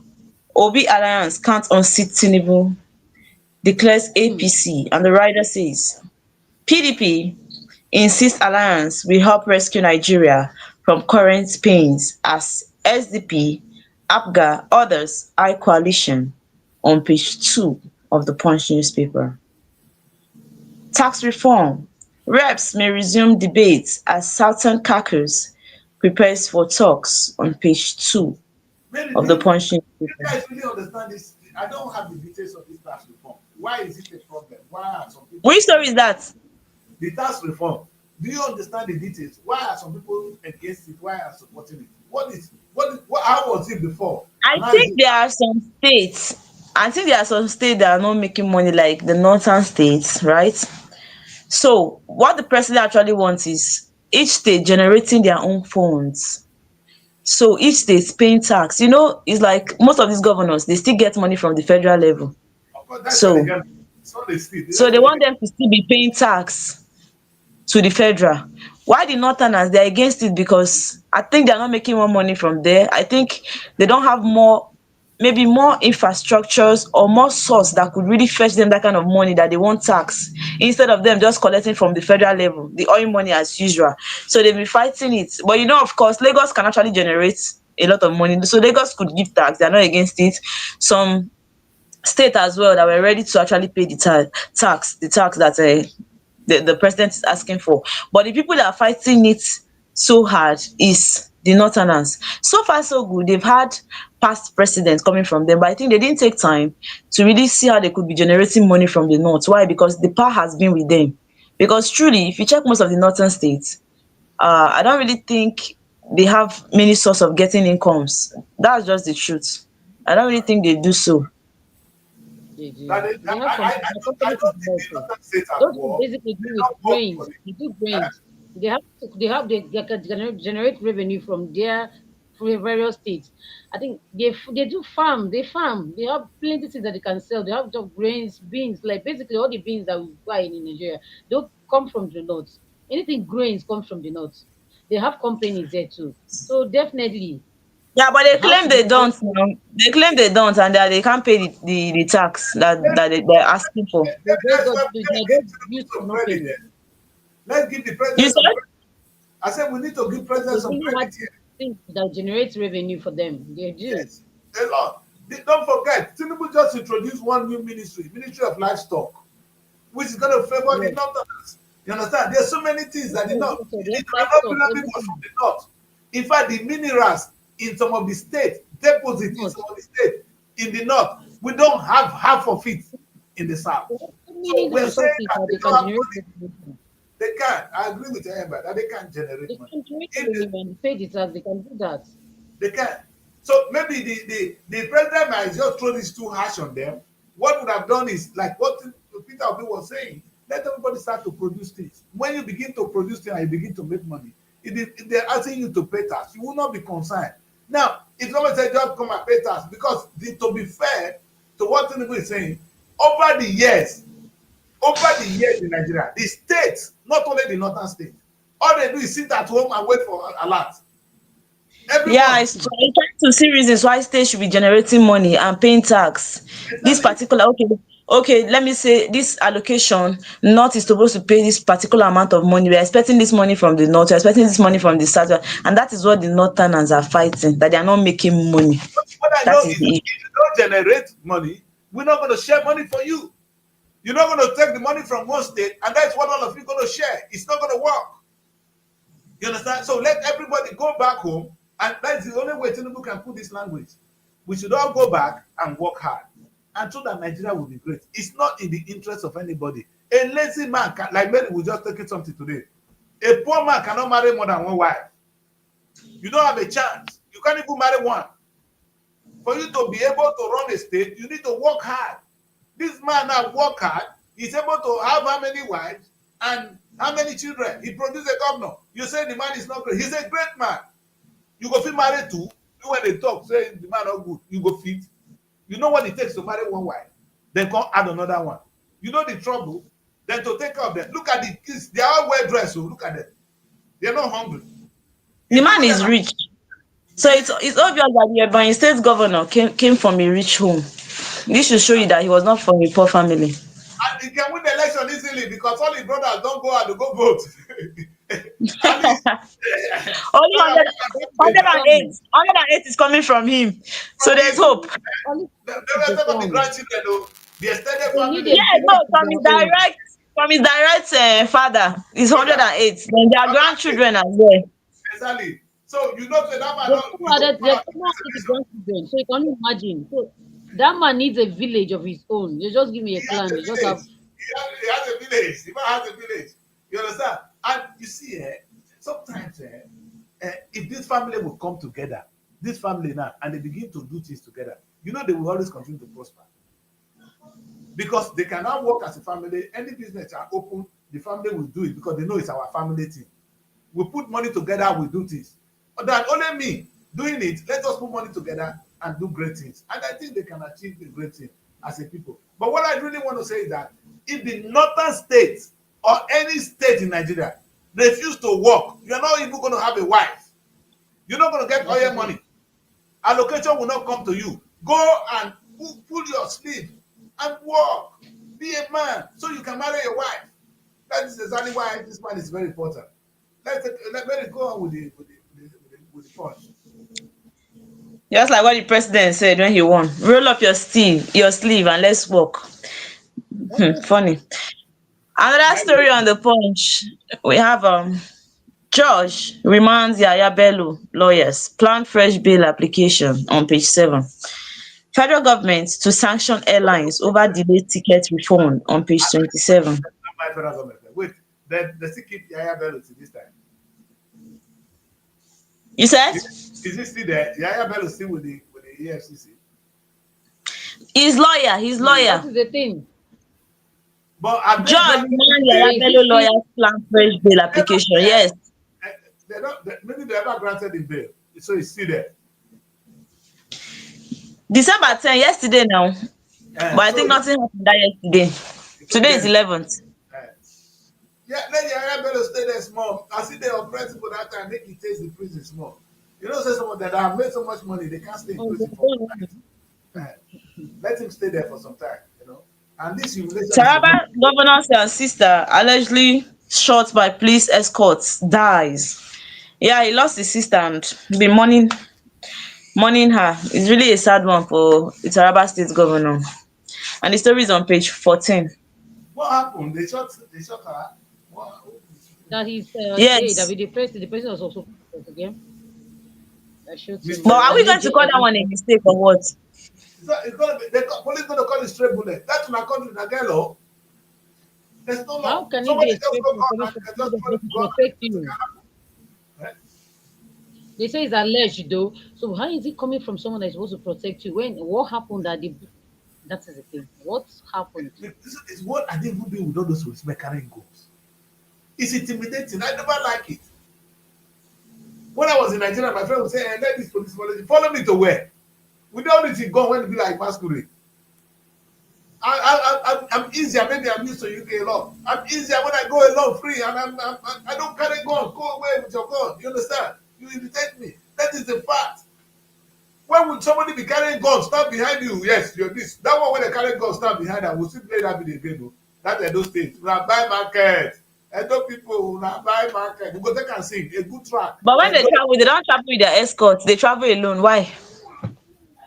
Obi alliance can't unseat Tinubu, declares Hmm. APC, and the rider says PDP insists alliance will help rescue Nigeria from current pains as SDP, APGA, others eye coalition on page 2 of the Punch newspaper. Tax reform. Reps may resume debates as Southern caucus prepares for talks on page 2 Mary, of do the you Punch you newspaper. guys really understand this? I don't have the details of this tax reform. Why is it a problem? Why are some people Which story saying is that? the tax reform? Do you understand the details? Why are some people against it? Why are supporting it? What how was it before? I And how is think it there now? are some states. I think there are some states that are not making money, like the northern states, right? So what the president actually wants is each state generating their own funds. So each state paying tax. It's like most of these governors, they still get money from the federal level. Of course, that's where they So get. It's not the state. so That's they where they want get. them to still be paying tax to the federal. Why the northerners, they're against it because I think they're not making more money from there. I think they don't have more, maybe more infrastructures or more source that could really fetch them that kind of money that they want tax, instead of them just collecting from the federal level the oil money as usual. So they've been fighting it. But of course, Lagos can actually generate a lot of money. So Lagos could give tax, they're not against it. Some state as well that were ready to actually pay the tax that the president is asking for. But the people that are fighting it so hard is the northerners. So far so good. They've had past presidents coming from them, but I think they didn't take time to really see how they could be generating money from the north. Why? Because the power has been with them. Because truly, if you check most of the northern states, I don't really think they have many source of getting incomes. That's just the truth. I don't really think they do so. They do. That they, They have companies. Their I companies in don't the think north. the northern states at Those will war. basically They do with don't work for grains. it. They do Eh? grains. They can generate revenue from their from the various states. I think they do farm. They farm. They have plenty things that they can sell. They have just grains, beans, like basically all the beans that we buy in Nigeria. Don't come from the north. Anything grains comes from the north. They have companies there too. So definitely Yeah, but they how claim to they generate don't now. They claim they don't, and that they can't pay the tax that they're asking for. That's why we they gotta give just Tinubu use to some not credit. pay. Let's give the You president some said? credit. I said we need to give They president some really have credit here. things that generates revenue for them. They do. Yes, a lot. Don't forget, Tinubu just introduced one new ministry, Ministry of Livestock, which is going to favor the Yes. northerners. You understand? There's so many things that Yes, yes, yes. They have it will not livestock, benefit us from everything. the north. In fact, the minerals in some of the states, deposit in Not. some of the states in the north, we don't have half of it in the south. They have so So many we're saying resources that that they they can don't have generate money. revenue from. They can't. I agree with Emma that they can't They generate money. can generate If they, revenue and pay the tax. They can do that. they can. So maybe the president might just throw this too harsh on them. What would have done is like what Peter Obi was saying. Let everybody start to produce things. When you begin to produce things and you begin to make money, if they're asking you to pay tax, you will not be concerned. Now, it's always a job come and pay tax because to be fair to what Tinubu is saying, over the years in Nigeria, the states, not only the northern states, all they do is sit at home and wait for alert. Yeah, Everyone, it's trying to see reasons why states should be generating money and paying tax. This exactly. particular, okay, let me say this allocation, north is supposed to pay this particular amount of money. We're expecting this money from the north, we're expecting this money from the south, and that is what the northerners are fighting, that they are not making money. What I That know is is the that issue. if you don't generate money, we're not going to share money for you. You're not going to take the money from one state, and that's what all of you going to share. It's not going to work. You understand? So let everybody go back home, and that's the only way Tinubu can put this language. We should all go back and work hard, and so that Nigeria will be great. It's not in the interest of anybody. A lazy man, like Mary, will just take it something today. A poor man cannot marry more than one wife. You don't have a chance. You can't even marry one. For you to be able to run a state, you need to work hard. This man now work hard. He's able to have how many wives and how many children? He produced a governor. You say the man is not great. He's a great man. You go fit marry two. You when they talk, say the man not good. You go fit. You know what it takes to marry one wife. Then come add another one. You know the trouble. Then to take care of them. Look at the kids. They are all well dressed. So look at them. They're not hungry. The If you man put them is at rich. So it's obvious that the Ebonyi state governor came from a rich home. This should show you that he was not from a poor family. and he can win the election easily because all his brothers don't go out to go vote. At least Only so that 100, we can That come is to the the ground 108, fun. 108 is coming from him. So from there's him. hope. Only They is were the some of the fun. grandchildren though. The extended They need family. a Yeah, village no, of their own. from his direct father is So that 108. Then their 108 grandchildren as well. exactly. So you know so that man They not still you go added, come they out still this added his election. grandchildren. So you can only imagine. So that man needs a village of his own. They just give me a He has clan. a They just have village. He has a village. The man has a village. You understand? And you see, sometimes if this family will come together, this family now, and they begin to do things together, you know they will always continue to prosper because they can now work as a family. Any business are open, the family will do it because they know it's our family thing. We put money together, we do things. That only me doing it, let us put money together and do great things. And I think they can achieve the great thing as a people. But what I really want to say is that if the northern states or any state in Nigeria refuse to work, you're not even going to have a wife. You're not going to get That oil is it. money. Allocation will not come to you. Go and pull your sleeve and work. Be a man so you can marry a wife. That is exactly why this man is very important. Let it go on with the punch. Just like what the president said when he won. Roll up your sleeve and let's walk. That's it. Funny. Another That story on the punch. We have George remands Yaya Bello lawyers plan fresh bail application on page 7. Federal government to sanction airlines over delayed ticket refund on page 27. my federal government. Wait, they still keep Yaya Bello to this time. You said? Is he still there? Yaya Bello still with the EFCC. His That lawyer. is the thing. But have they George granted remand him So Yaya bail? is he Bello still lawyers plan fresh bail Never, application. Yes. they don't. Maybe they ever granted him bail, so he's still there. December 10, yesterday now. But I So think nothing happened that yesterday. it's Today is okay. 11th. Uh, yeah, let Yaya Bello stay there small. I see they oppress people that time, make it taste the prison small. You know, say someone that have made so much money, they can't stay in oh, prison for one night. Let him stay there for some time, you know. And this humiliation is enough. Taraba governor's sister allegedly shot by police escorts dies. Yeah, he lost his sister and been mourning her. It's really a sad one for the Taraba state governor. And the story is on page 14. What happened? They shot her. What, who is shooting that her? he's dead. I Yes. mean, the president was also again. I showed him But are we going to call that alleged. one a mistake or what? It's gonna be, police gonna call it straight bullet. That's my country, Nagelo. There's no How law. can it be Somebody a just straight go from out coming and from can just somebody call that's it supposed to gun and protect anything you? can happen. They say it's alleged though. So how is it coming from someone that's supposed to protect you? When what happened that the that is the thing. What happened? This is what I didn't do with all those policemen carrying guns. It's intimidating. I never like it. When I was in Nigeria, my friend would say, let this police follow me to where? Without it, gun when it be like masquerade. I'm easier. Maybe I'm used to UK law. I'm easier when I go alone free and I don't carry gun. Go away with your gun. You understand? You irritate me. That is the fact. When would somebody be carrying guns, stand behind you? Yes, you're this. That one when they carry guns, stand behind and we'll still play that video again. Though. That Edo State. Una buy market. Edo people, una buy market. We go take and sing a good track. But when they Edo, travel, they don't travel with their escorts. They travel alone. Why?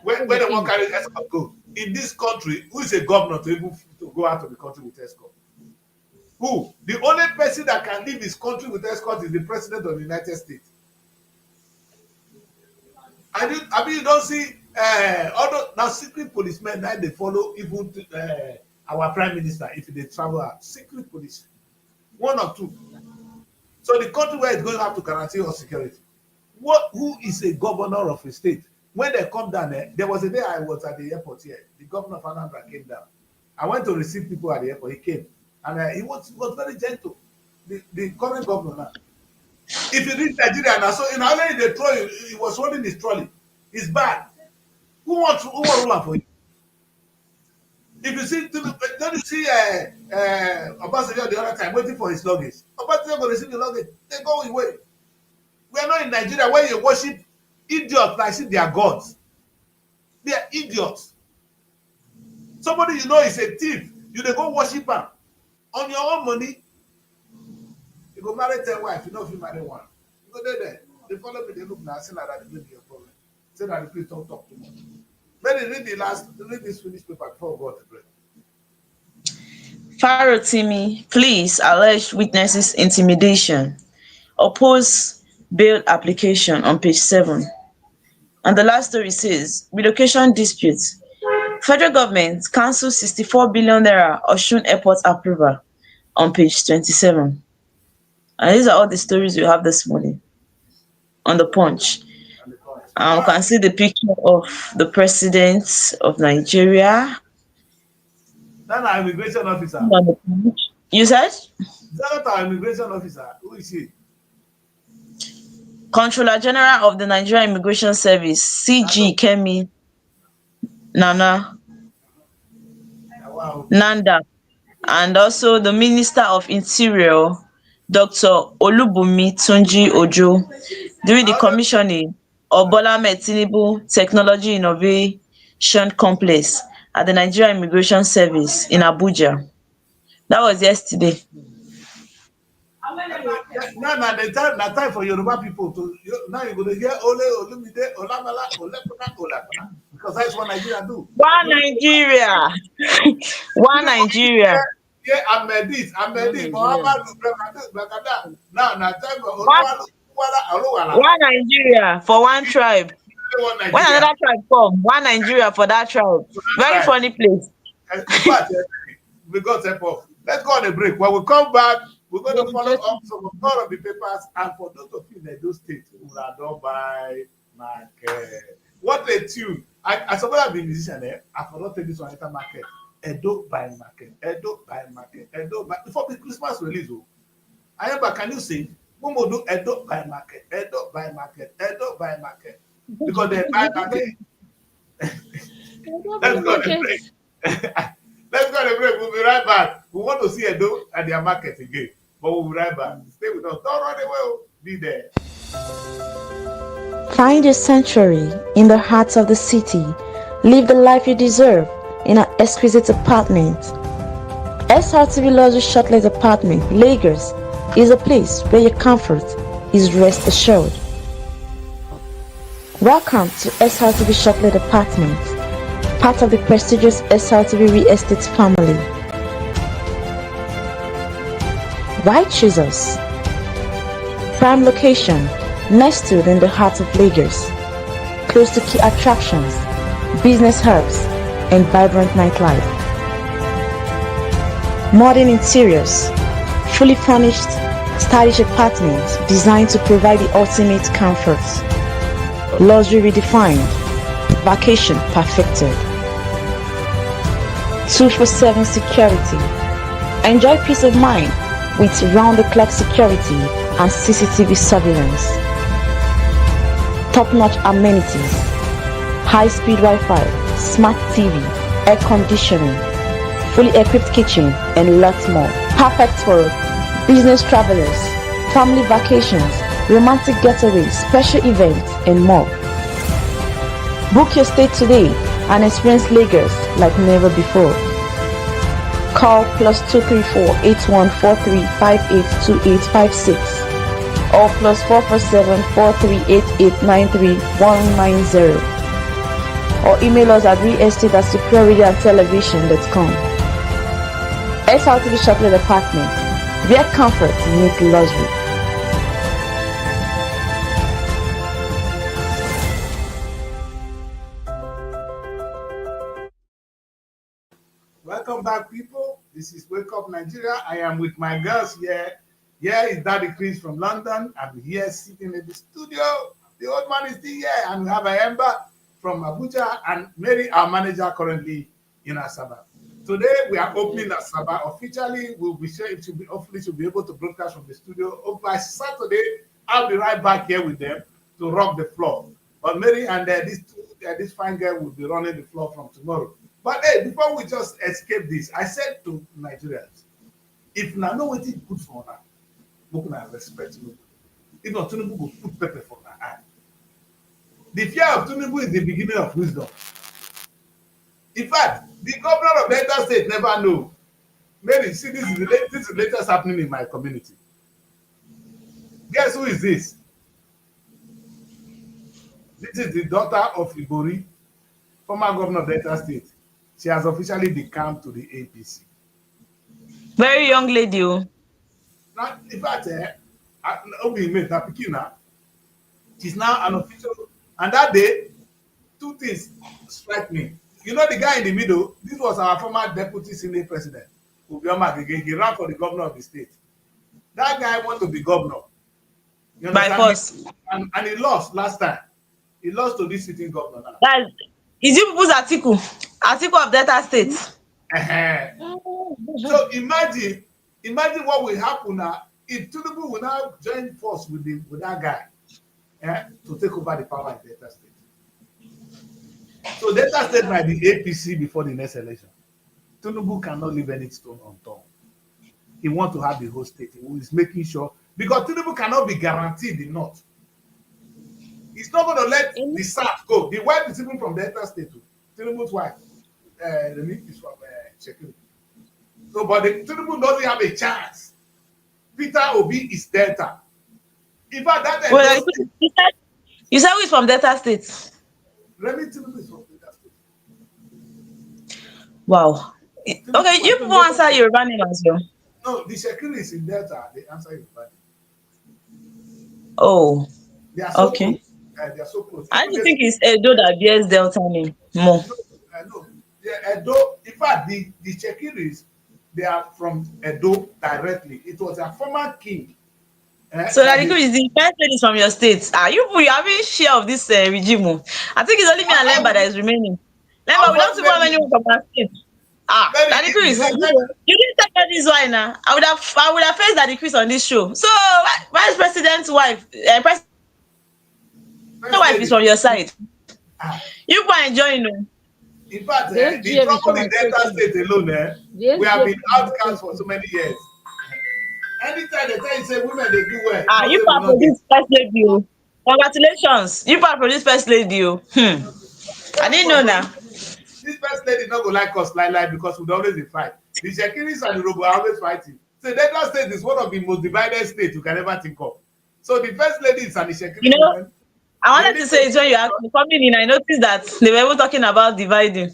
That's where the they want thing. carry escort go. In this country, who is a governor to even to go out of the country with escort? Who? The only person that can leave his country with escort is the president of the United States. I mean, you don't see although now secret policemen now they follow even our prime minister if they travel out. Secret police, one or two. So the country where it's going to have to guarantee your security. Who is a governor of a state? When they come down there was a day I was at the airport here. The governor of Anambra came down. I went to receive people at the airport. He came. And he was very gentle. The current governor now. If you reach Nigeria now, so in Ireland they throw he was holding his trolley. It's bad. Who want rule am for you? If you see, don't you see Obasanjo the other time waiting for his luggage? Obasanjo go receive the luggage. They go away. We are not in Nigeria where you worship idiots like see their gods. They are idiots. Somebody you know is a thief. You dey go worship am on your own money. You go marry 10 wives. You know if you marry one. You go there. They follow me. They look now. Say that that may be your problem. Say that the please don't talk too much. Let me read this finished paper before we go to break. Farotimi please alleged witnesses intimidation. Oppose bail application on page 7. And the last story says relocation disputes. Federal government cancels 64 billion naira Osun airport approval on page 27. And these are all the stories we have this morning on the punch. And the point. We can see the picture of the president of Nigeria Then our immigration officer. on the punch. You said? Is that not our immigration officer? Who is he? Controller General of the Nigerian Immigration Service, I know. CG Kemi Nana Wow. Nanda, and also the Minister of Interior, Dr. Olubunmi Tunji Ojo, during the I always, commissioning of Bola Ahmed Tinubu Technology Innovation Complex at the Nigerian Immigration Service in Abuja. That was yesterday. now the time, na time for Yoruba people to now you're gonna hear Ole Olumide Olamala Olepona Olapona because that's what Nigeria do. One You Nigeria. One know, Nigeria. yeah, Ahmed this, One Ahmed this, Nigeria. Muhammadu Brakada. Now time for One Oluwalu Oluwala. one Nigeria for one tribe. One When Nigeria another tribe come, one Nigeria for that tribe. for that Very tribe. funny place. In fact, we got help off. Let's go on a break. When we come back, we're going We'll to be follow just up some of all of the papers. And for those of you in Edo State who are done by market. What a tune. I suppose I've been a musician there. I forgot to take this one enter market. Edo by market. Edo by market. Edo by before the Christmas release. Oh. I remember, can you sing? Momo do Edo by market. Edo by market. Edo by market. Because they buy market. Let's go on a market. break. Let's go on a break. We'll be right back. We want to see Edo at their market again. But we'll be right back. Stay with us. Don't run away. Oh. Be there. Find your sanctuary in the heart of the city. Live the life you deserve in an exquisite apartment. SRTV Luxury Shortlet Apartment, Lagos, is a place where your comfort is rest assured. Welcome to SRTV Shortlet Apartment, part of the prestigious SRTV Real Estate family. Why choose us? Prime location, nestled in the heart of Lagos, close to key attractions, business hubs, and vibrant nightlife. Modern interiors, fully furnished, stylish apartments designed to provide the ultimate comfort. Luxury redefined, vacation perfected. 24/7 security. Enjoy peace of mind with round-the-clock security and CCTV surveillance. Top-notch amenities, high-speed Wi-Fi, smart TV, air conditioning, fully equipped kitchen, and lots more. Perfect for business travelers, family vacations, romantic getaways, special events, and more. Book your stay today and experience Lagos like never before. Call +234 8143 582856 or +447 4388 190 or email us at realestate@superiorradiotelevision.com. SRTV Chocolate Apartment, where comfort meets luxury. Welcome back, people. This is Wake Up Nigeria. I am with my girls here. Here is Daddy Chris from London. I'm here sitting in the studio. The old man is still here. And we have Ayemba from Abuja and Mary, our manager, currently in Asaba. Today, we are opening Asaba officially. We'll be sure it should be, hopefully, should be able to broadcast from the studio. By Saturday, I'll be right back here with them to rock the floor. But Mary and this fine girl will be running the floor from tomorrow. But hey, before we just escape this, I said to Nigerians, if na know wetin good for una, make una respect Tinubu. If not, Tinubu go put pepper for una eye. The fear of Tinubu is the beginning of wisdom. In fact, the governor of Delta State never know. Mary, see, this is the latest happening in my community. Guess who is this? This is the daughter of Ibori, former governor of Delta State. She has officially decamped to the APC. Very young lady. Oh. Now, in fact, she's now an official. And that day, two things strike me. You know the guy in the middle, this was our former deputy Senate president, Obioma Agege. He ran for the governor of the state. That guy want to be governor. You by understand? force. And he lost last time. He lost to this sitting governor now. That's is you people's article. Article of Delta State. Ehen. So imagine what will happen now if Tinubu will now join force with that guy, to take over the power in Delta State. So Delta State might be APC before the next election. Tinubu cannot leave any stone unturned. He wants to have the whole state. He is making sure because Tinubu cannot be guaranteed the north. He's not going to let the south go. The wife is even from Delta State too. Tinubu's wife, the name is from Shekiri. So, but the Tinubu doesn't have a chance. Peter Obi is Delta. In fact, that Well, State, you said who is from Delta State? Remy Tinubu is from Delta State. Wow. Tinubu Okay, you wife, people answer Yoruba name as well. no, the Shekiri is in Delta. They answer you back. Oh, They are so close. okay. They are so close. I Even don't they, think it's Edo that bears Delta name more. no, no. Edo, in fact, the Chekiris, they are from Edo directly. It was a former king. So That Radical is the first lady from your state. Ah, you having share of this regime. Oh. I think it's only me and Lemba that is remaining. Lemba, we don't even have unfortunately, anyone from our state. Ah, very Radical is easy. you didn't tell me this why now. I would have faced Radical on this show. So vice president's wife, president First wife is lady. from your side. Ah, You go enjoy, oh. in fact, The the SGM is trouble from in my state Delta too. State alone, The we have SGM been is from my outcast state for too. so many years. Anytime they tell you say women they do well, Ah, not you say we part not get. produce first lady. Oh. Congratulations. You part produce first lady. Oh. I Even didn't for know produce, now. this first lady not go like us like because we always dey fight. The Shekiris and the Robo are always fighting. So Delta State is one of the most divided states you can ever think of. So the first lady is and the You Shekiri know, women. I They wanted to need say to it when you asked me coming in. I noticed that they were even talking about dividing.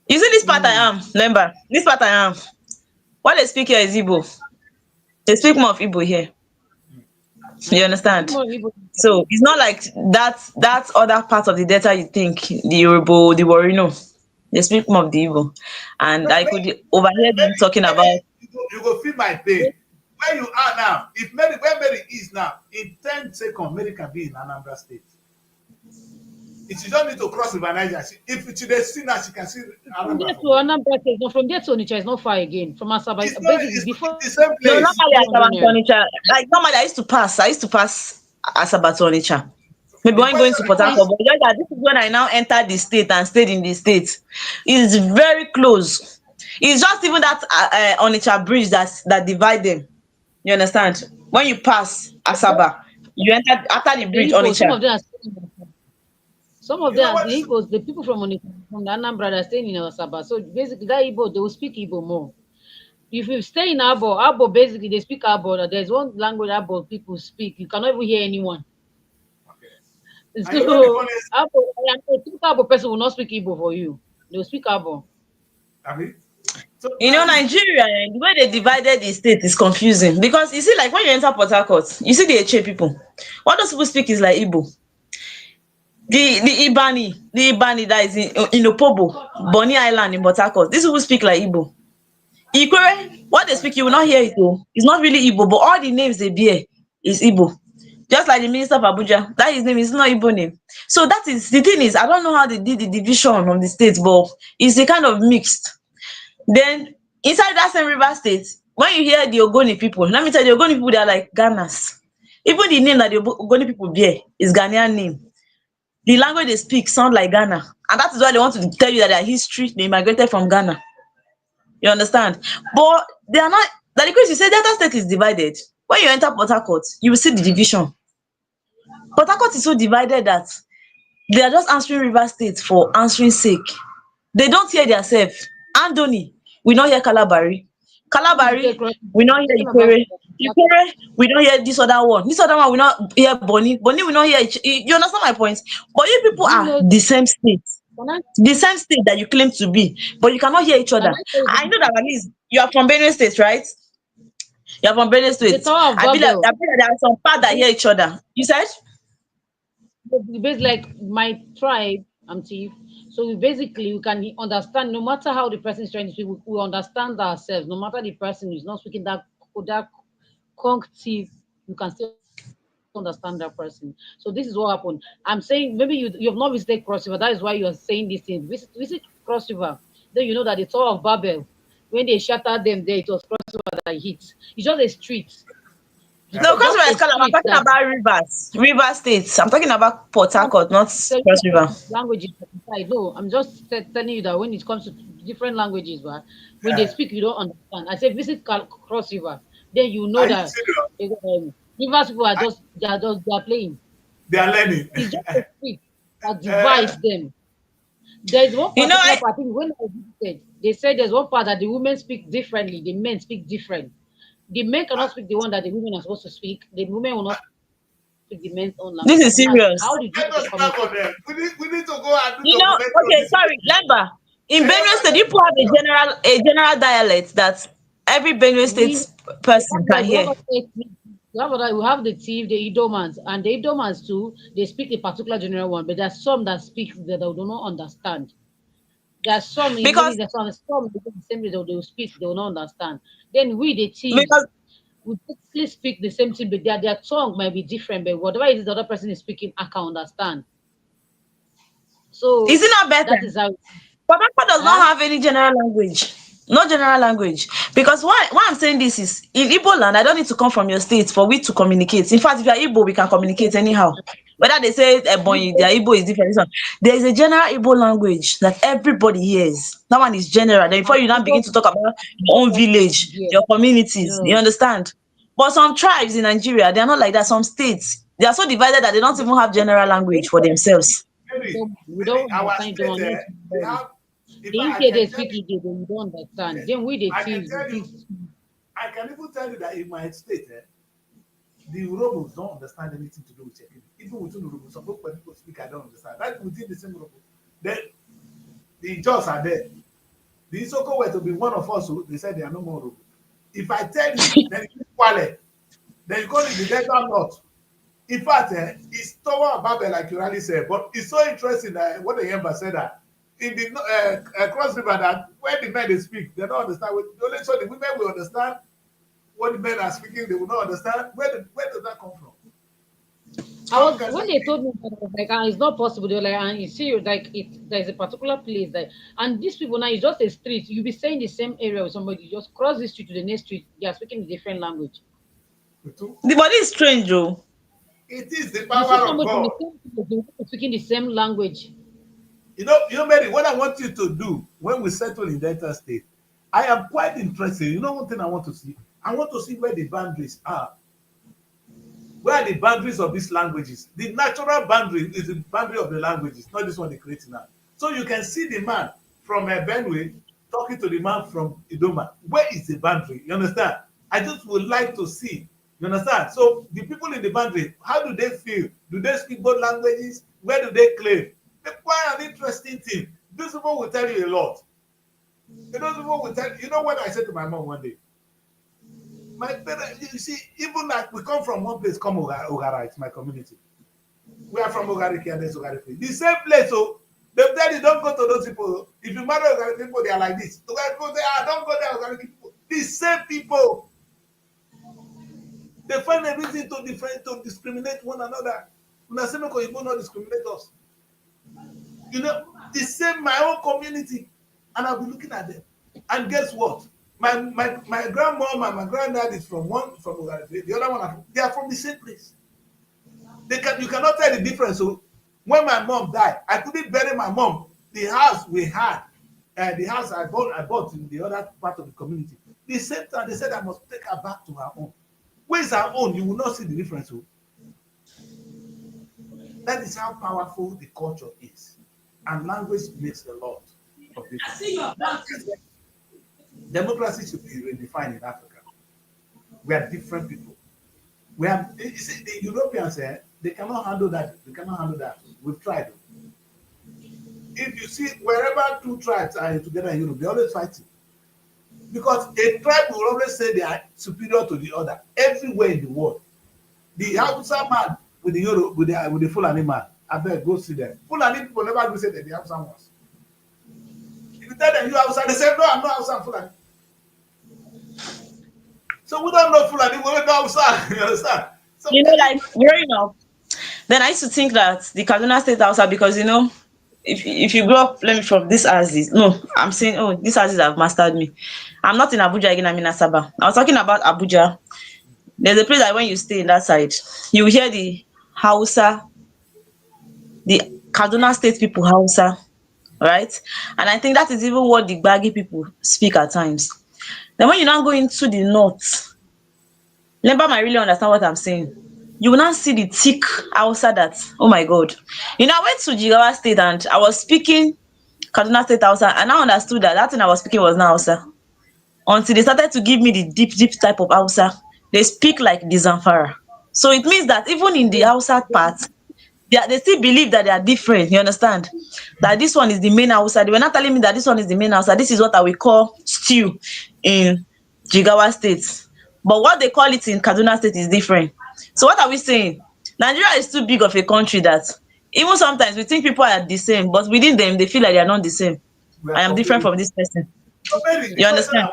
You see this part I Mm. am, remember? This part I am. What they speak here is Igbo. They speak more of Igbo here. You Speak understand? more Igbo. So it's not like that other part of the delta you think, the Yoruba, the Warri, no. They speak more of the Igbo. And I could overhear them talking about you go feel my pain. Where you are now, if Mary, where Mary is now, in 10 seconds, Mary can be in Anambra State. If she don't need to cross River Niger, if she dey see now, she can see From there Anambra to from there. Anambra State, no, from there to Onitsha is not far again. From Asaba, basically before It's the same no, place. normally Asaba 200 to naira. Onitsha. Like normally I used to pass Asaba to Onitsha. Maybe The when going question to I Port Harcourt, ask, but just that this is when I now entered the state and stayed in the state. It's very close. It's just even that Onitsha bridge that divide them. You understand? When you pass Asaba, you enter after the The bridge Igbo, some Onitsha. of them are staying in Asaba. Some of you know them, what the is Igbos, the people from Onitsha, from the Anambra, that are staying in Asaba. So basically, that Igbo, they will speak Igbo more. If you stay in Abo basically they speak Abo. There's one language Abo people speak. You cannot even hear anyone. okay? And you know the So funniest, Abo, a typical Abo person will not speak Igbo for you. They'll speak Abo. I mean, so You now know, this Nigeria, the way they divided the state is confusing because you see, like when you enter Port Harcourt, you see the Eche people. What those people speak is like Igbo. The Ibani that is in Opobo, Bonny Island in Port Harcourt. These people speak like Igbo. Ikwere, what they speak, you will not hear it though. It's not really Igbo, but all the names they bear is Igbo. Just like the minister of Abuja, that his name is not Igbo name. So that is the thing is, I don't know how they did the division of the state, but it's a kind of mixed. Then inside that same River State, when you hear the Ogoni people, let me tell you, the Ogoni people they are like Ghanas. Even the name that the Ogoni people bear is Ghanaian name. The language they speak sound like Ghana, and that is why they want to tell you that their history they migrated from Ghana. You understand? But they are not. That the case you say Delta State is divided. When you enter Port Harcourt, you will see the division. Port Harcourt is so divided that they are just answering River State for answering sake. They don't hear themselves. Andoni, we not hear Calabari. Take Calabari, right- we not hear talking about Ikwere. Ikwere, we don't hear this other one. This other one, we not hear Bonny. Bonny, we not hear. You understand my point? But you people do you are know the same state. can I The same state that you claim to be, but you cannot hear each can other. I tell I you know that at least you are from Benue State, right? You are from Benue the State. Tower of I Babel? feel like there are some parts that hear each other. You said? Basically like my tribe, I'm Chief. So we can understand no matter how the person is trying to speak, we understand ourselves. No matter the person is not speaking that cognitive, you can still understand that person. So this is what happened. I'm saying maybe you have not visited Cross River. That is why you are saying these things. Visit Cross River. Then you know that the Tower of Babel, when they shattered them there, it was Cross River that hit. It's just a street. It's No, Uh, Cross just River a is Calabar. I'm street talking that about rivers, river states. I'm talking about Port no, Harcourt, not so Cross River. languages aside. No, I'm just telling you that when it comes to different languages, right, when they uh, speak, you don't understand. I say visit Cross River, then you know are you that serious? rivers people are I, they are playing. they are learning. It's just a street that uh, divides them. There is one You know, particular part. I think when I visited, they said there's one part that the women speak differently, the men speak different. The men cannot speak the one that the women are supposed to speak. The women will not speak the men's own language. I'm like, this how is did you serious. communicate? Let us plan for them. We need to go and do You know, documentary on okay, this sorry, place. Lemba. In Yeah, Benue man, State, people have let's a general dialect that every Benue We State person can we have hear. other ethnic, we have the Tiv, the Idomans, and the Idomans too. They speak a particular general one, but there's some that speak that they do not understand. There's some in maybe Because there's some the same way they will speak, they will not understand. Then we the because thieves, we basically speak the same thing, but their tongue might be different, but whatever it is the other person is speaking, I can understand. is So it not better? that is how. Port Harcourt does not Huh? have any general language. No general language. Because why I'm saying this is in Igbo land, I don't need to come from your state for we to communicate. In fact, if you're Igbo, we can communicate anyhow. Whether they say Ebonyi, their Igbo is different. This one. There is a general Igbo language that everybody hears. That one is general. Then before And you now begin people to talk about your own village, here. your communities, you No. understand? But some tribes in Nigeria, they are not like that. Some states, they are so divided that they don't even have general language for themselves. We maybe don't our understand them state, unless they we have, in the fact, Ike they speak Ike, but we don't understand. yes, Then we the I can thieves, the tell you, thieves. I can even tell you that in my state, the Urobos don't understand anything to do with checking. Even within Urobos, some people speak, I don't understand. That within the same Urobo. Then the Jaws are there. The Isoko were to be one of us, who they said they are no more Urobo. If I tell you, then you Kwale, then you call it the Delta North. In fact, it's Tower of Babel, like you already said, but it's so interesting that what the Yemba said that in the Cross River, that when the men they speak, they don't understand. Only so the women will understand what the men are speaking, they will not understand. Where does that come from? I How was can when that they be? told me that, I was like, it's not possible. They're like, you see, like there's a particular place that, and these people now it's just a street. You be saying the same area with somebody, you just cross the street to the next street. They are speaking a different language. The body is strange, oh. It is the You see power of somebody from the God. same people they are speaking the same language. Mary, what I want you to do when we settle in Delta State, I am quite interested. You know, one thing I want to see? I want to see where the boundaries are. Where are the boundaries of these languages? The natural boundary is the boundary of the languages, not this one they create now. So you can see the man from Benue talking to the man from Idoma. Where is the boundary? You understand? I just would like to see. You understand? So the people in the boundary, how do they feel? Do they speak both languages? Where do they claim? It's quite an interesting thing. These people will tell you a lot. Those people will tell you know what I said to my mom one day? My parents, you see, even like we come from one place called Ogara, it's my community. We are from Ogariki and there's Ogariki. The same place, so they tell you don't go to those people. If you marry Ogariki people, they are like this. Ogariki people say, don't go there, Ogariki people. The same people, they find a reason to discriminate one another. Una say make Oyibo not discriminate us. You know, the same my own community, and I'll be looking at them. And guess what? My grandmom and my granddad is from Ogariki, the other one they are from the same place. You cannot tell the difference. So when my mom died, I couldn't bury my mom. The house we had, the house I bought in the other part of the community. The same time they said I must take her back to her own. Where is her own? You will not see the difference. So that is how powerful the culture is, and language makes a lot of difference. Democracy should be redefined in Africa. We are different people. We have you see the Europeans they cannot handle that. They cannot handle that. We've tried. If you see wherever two tribes are together in Europe, they always fighting. Because a tribe will always say they are superior to the other everywhere in the world. The Hausa man with the Europe with the Fulani man, I beg go see them. Fulani people never go say that the Hausa ones. If you tell them you Hausa, they say no, I'm not Hausa, I'm Fulani. So we don't know Fulani, we don't know Hausa. You understand? So You know, like growing up, then I used to think that the Kaduna State Hausa, because if you grow up, let me from this Aziz. No, I'm saying, oh, this Aziz have mastered me. I'm not in Abuja again, I'm in Asaba. I was talking about Abuja. There's a place that when you stay in that side, you will hear the Hausa, the Kaduna State people Hausa, right? And I think that is even what the Gbagi people speak at times. Then when you now go into the north, Lemba might really understand what I'm saying. You will now see the thick Hausa that, oh my God. I went to Jigawa State and I was speaking Kaduna State Hausa, and I understood that that thing I was speaking was not Hausa. Until they started to give me the deep, deep type of Hausa. They speak like the Zamfara. So it means that even in the Hausa part, they still believe that they are different. You understand? That this one is the main Hausa. They were not telling me that this one is the main Hausa. This is what I will call stew in Jigawa State. But what they call it in Kaduna State is different. So what are we saying? Nigeria is too big of a country that even sometimes we think people are the same, but within them they feel like they are not the same. we I are am different completely. from this person. So maybe the You question understand?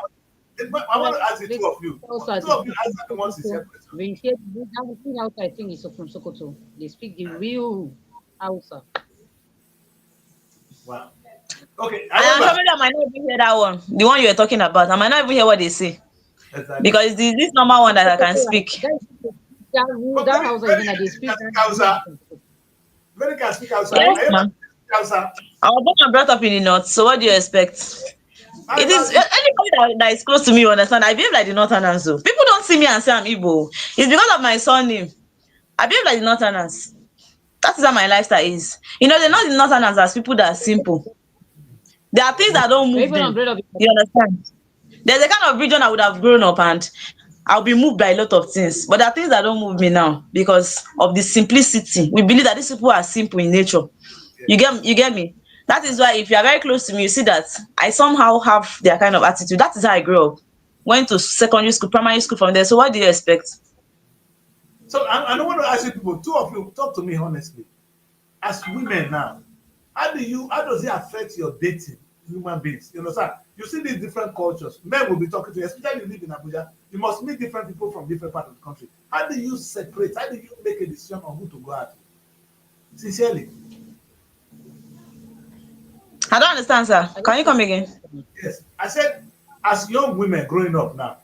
I Well, want to ask the they two of you. also Two they of you speak answer me one sincere Sokoto. question. They hear that thing Hausa, I think is from Sokoto. They speak the real Hausa. Wow. Okay, And I'm sure Ayaba. maybe I might not even hear that one, the one you were talking about. I might not even hear what they say Exactly. because it's this normal one that I can Sokoto, speak. But that Hausa is very that they easy speak can that speak real Hausa. Sokoto. Very can speak Hausa. Yes, Sorry? Ayaba ma. can speak Hausa. I was born and brought up in the north, so what do you expect? It is Ayaba, anybody that is close to me, you understand. I behave like the northerners, though. People don't see me and say I'm Igbo. It's because of my surname. I behave like the northerners. That is how my lifestyle is. They're not the northerners as people that are simple. There are things that don't Or move even on them. bread of You understand? There's a kind of region I would have grown up and I'll be moved by a lot of things. But there are things that don't move me now because of the simplicity. We believe that these people are simple in nature. You get me? That is why if you are very close to me, you see that I somehow have their kind of attitude. That is how I grew up. Went to secondary school, primary school from there. So what do you expect? so I don't want to ask you people, two of you, talk to me honestly. As women now, how does it affect your dating human beings? You understand? You see these different cultures. Men will be talking to you, especially you live in Abuja. You must meet different people from different parts of the country. How do you separate? How do you make a decision on who to go out with? Sincerely. I don't understand, sir. I Can just you get come the again? question. Yes. I said, as young women growing up now,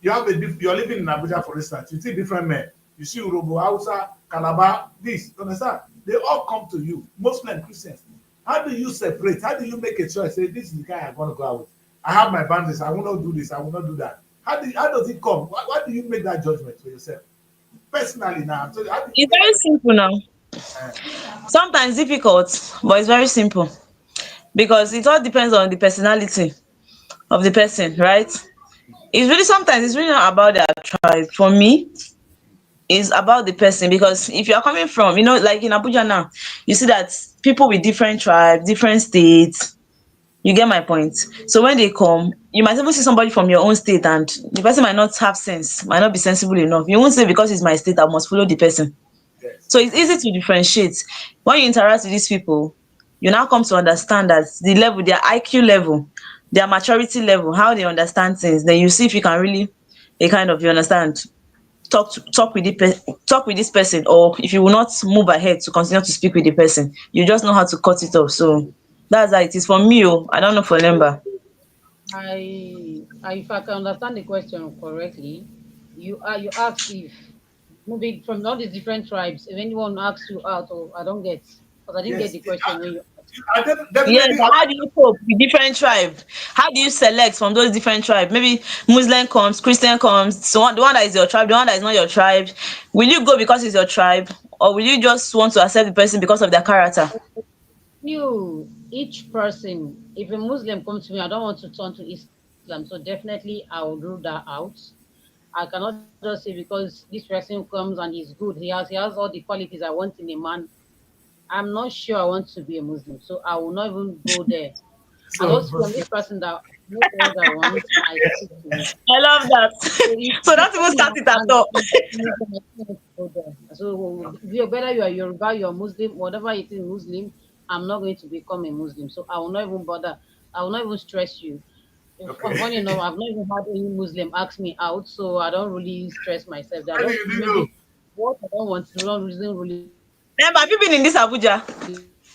you're living in Abuja, for instance, you see different men. You see Urobo, Hausa, Calabar, this, you understand? They all come to you, Muslim, Christians. How do you separate? How do you make a choice? Say, this is the guy I'm going to go out with. I have my boundaries. I will not do this. I will not do that. How does it come? Why do you make that judgment for yourself? Personally now, so how do you It's make very simple now. uh, Sometimes difficult, but it's very simple because it all depends on the personality of the person, right? It's really not about their tribe. For me, it's about the person because if you are coming from, like in Abuja now, you see that people with different tribes, different states, you get my point. So when they come, you might even see somebody from your own state and the person might not have sense, might not be sensible enough. You won't say because it's my state, I must follow the person. yes, So it's easy to differentiate. When you interact with these people, you now come to understand that the level, their IQ level, their maturity level, how they understand things. Then you see if you can really, a kind of, you understand, talk with this person, or if you will not move ahead to continue to speak with the person, you just know how to cut it off. So that's how it is for me. Oh, I don't know for Lemba. If I can understand the question correctly, you asked if maybe from all these different tribes, if anyone asks you out, or I don't get, because I didn't get yes. the question when you asked. Yes, Definitely. and how do you cope with different tribe? How do you select from those different tribe? Maybe Muslim comes, Christian comes, so the one that is your tribe, the one that is not your tribe. Will you go because it's your tribe, or will you just want to accept the person because of their character? Each person, if a Muslim comes to me, I don't want to turn to Islam, so definitely I will rule that out. I cannot just say because this person comes and he's good, he has all the qualities I want in a man. I'm not sure I want to be a Muslim, so I will not even go there. And So, also, I'm this person that knows what I want, I stick to it. I love that. So if So you don't tell even me start it at and all. go there. So whether you are Yoruba, you are Muslim, whatever it is Muslim, I'm not going to become a Muslim. So I will not even bother. I will not even stress you. Okay. Funny enough, I've not even had any Muslim ask me out, so I don't really stress myself. I Maybe don't you didn't know. maybe what I don't want to don't reason really Remember, have you been in this Abuja?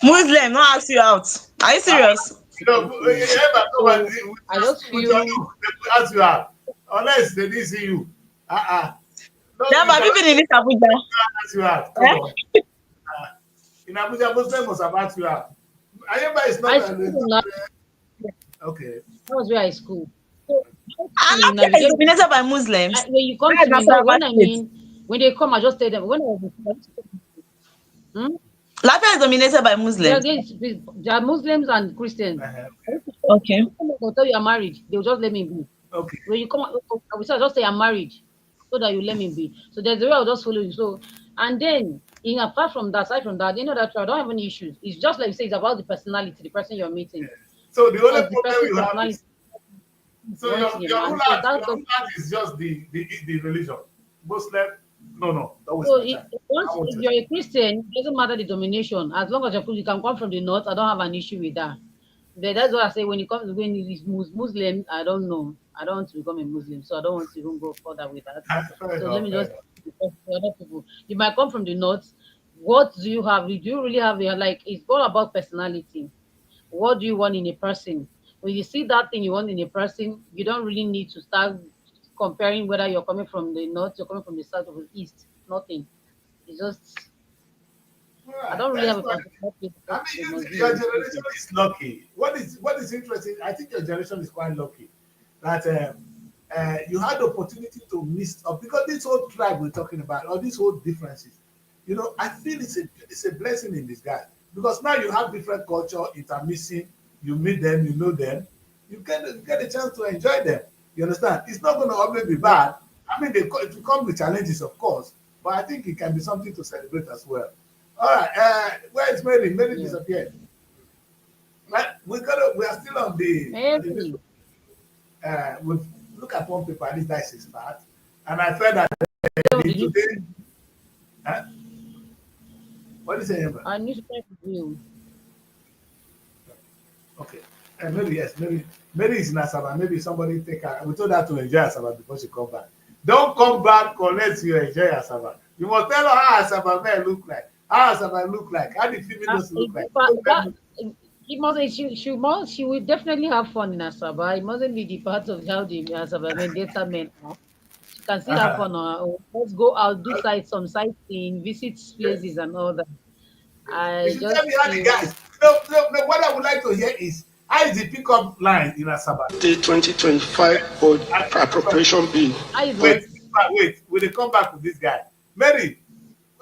Muslim, not ask you out. Are you Ah, serious? Ever come and so I just with your feel look, they will ask you out. Unless they didn't see you. Uh-uh. No, Remember, you have cannot you been in this Abuja? ask you out. Come on. Eh? In Abuja, Muslim must have asked you out. Ayemba is not, I school in that okay. was where I school. So how to Alafia is navigate dominated by Muslims. when you come That's to me Nasarawa when I State. mean when they come, I just tell them when I was in school, I used to tell them, hmm? Lafia is dominated by There, Muslims. there are Muslims and Christians. I Okay. used to tell them, Okay. they'll tell you I'm married. They'll just let me be. Okay. When you come, I will just say I'm married, so that you let me be. So there's a way I'll just follow you. So and then in apart from that, aside from that, you know that I don't have any issues. It's just like you say, it's about the personality, the person you're meeting, So the only because the problem person's you have personality is is so one thing, your and rule so out that's your rule out is just the religion. Muslim, no, don't waste so my time. once I want if to you're a Christian, it doesn't matter the domination. As long as you can come from the north, I don't have an issue with that. But that's what I say when it comes when it is Muslim, I don't know. I don't want to become a Muslim, so I don't want to even go further with that. fair So let enough, me fair just enough. the other people. You might come from the north. What do you have? Do you really have a like? It's all about personality. What do you want in a person? When you see that thing you want in a person, you don't really need to start comparing whether you're coming from the north, you're coming from the south or the east. Nothing. It's just All I right, don't really that's have a why. particular place I because mean, it must be your in this generation person. is lucky. What is interesting? I think your generation is quite lucky that you had the opportunity to mix up because this whole tribe we're talking about, or these whole differences. I feel it's a blessing in disguise because now you have different culture intermixing. You meet them, you know them, you get a chance to enjoy them. You understand? It's not going to always be Yeah. bad. I mean, it will come with challenges, of course, but I think it can be something to celebrate as well. All right, where is Mary? Mary Yeah. disappeared. Right, we are still on the Maybe. we look at one paper. This guy is start, and I felt that So the did you today. Huh? What is it, Amber? I need to check with you. Okay. Maybe yes, maybe it's in Asaba. Maybe somebody take her. We told her to enjoy Asaba before she come back. Don't come back unless you enjoy Asaba. You must tell her how Asaba men look like. How Asaba look like. How the females look like. Don't tell That me. it must she will definitely have fun in Asaba. It mustn't be the part of how the Asaba men data men are. She can still have Uh-huh. fun on her own. Let's go out, do some sightseeing, visit Yes. places and all that. You I should tell me just how the feel guys. No, no, no. What I would like to hear is how is the pickup line in Asaba? The 2025 appropriation bill. I is what Wait, wait. Will they come back with this guy? Mary,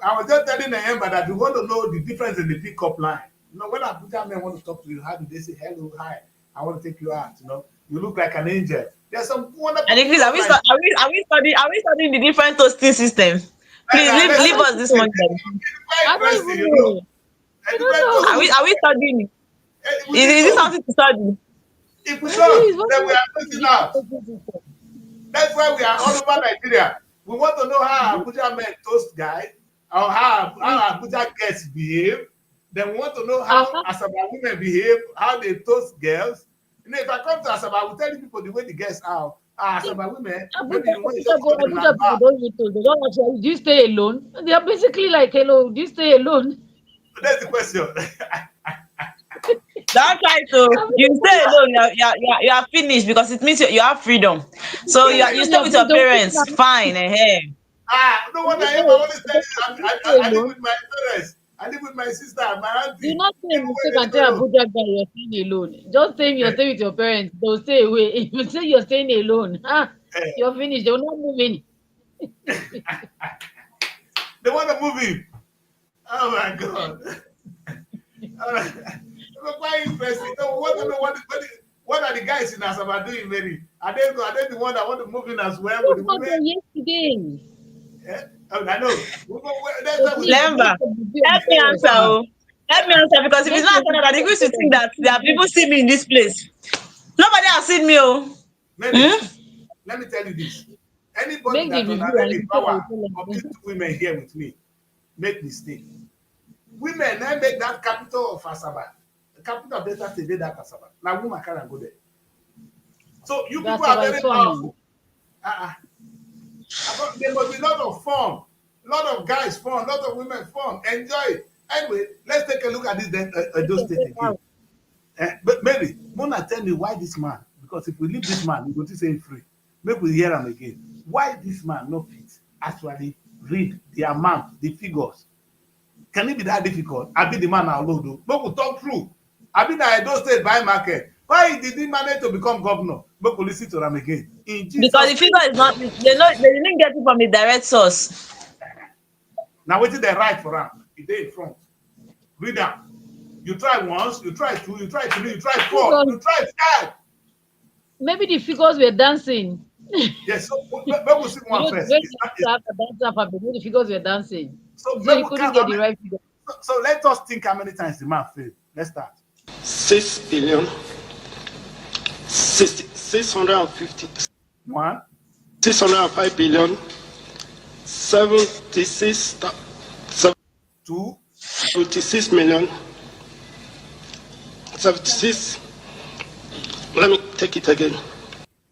I was just telling Emma that we want to know the difference in the pickup line. When Abuja men want to talk to you, how do they say hello, hi? I want to take you out. You look like an angel. There's some wonderful And please, pickup lines. are we studying the different toasting system? Please And leave I leave don't us even this know. one. it's quite I don't interesting, even know. A I don't different know. toast system. Are we studying it? We need Is it to. something to study? If we don't, Please, what then we is are the missing different out. places is there? That's why we are all over Nigeria. We want to know how Mhm. Abuja men toast guys, or Please. how Abuja girls behave. Then we want to know how Uh-huh. Asaba women behave, how they toast girls. If I come to Asaba, I will tell you people the way the girls are. Asaba women, maybe you want to just come in Abuja and people back. don't need to. They don't actually. Do you stay alone? They are basically like, hello. Do you stay alone? That's the question. Don't try to. You Abuja stay people, alone. You are finished because it means you have freedom. So you and stay your with food your don't cook parents. now. Fine. No Do wonder you I stay, always tell you, do you stay I live alone? with my parents. I live with my sister, my Do auntie. not say a Even mistake when they and live tell alone. Abuja guy you're staying alone. Just say you're Eh, staying with your parents. They'll stay away. If you say you're staying alone, eh. you're finished. They will not move in. They want to move in. Oh my God. It's quite interesting. So we want to know what are the guys in Asaba doing, Mary? Are they the one that want to move in as well with Who the got women? there yesterday? I know. That's So why we please, say Remember, make we the be on help me serious answer. now. Oh. Help me answer because if it's Make not the answer that, be they on going to think serious. that there are people see me in this place. Nobody has seen me. Oh. Mary, Hmm? let me tell you this. Anybody Make the that review underrate and the you say I will power tell of them. these two women here with me, make mistake. Women now make that capital of Asaba. The capital of Delta State, that Asaba. Now woman can go there. So you people That's are why very it's fun now. powerful. Uh, there must be a lot of fun. A lot of guys fun, a lot of women fun. Enjoy it. Anyway, let's take a look at this those state again. But Mary, Mona, tell me why this man? Because if we leave this man, we're going to say him free. Maybe we hear him again. Why this man not fit actually read the amount, the figures? Can it be that difficult? I be the man now, though. But we talk through. I be that I don't stay buy market. Why did he manage to become governor? But we listen to them again. In Because the Jesus' figure name. is not, they didn't get it from a direct source. Now what did they write for him? He did in front. Read them. You try once, you try two, you try three, you try four, Figures, you try five. maybe the figures were dancing. Yes, so let me see You one know, first. when It's not, you have to dance up, but the figures were dancing. so So maybe he we couldn't count get the right figure. so let us think how many times the man failed. Let's start. 6 billion 650 One, 605 billion 76 two, 76 million 76. Let me take it again.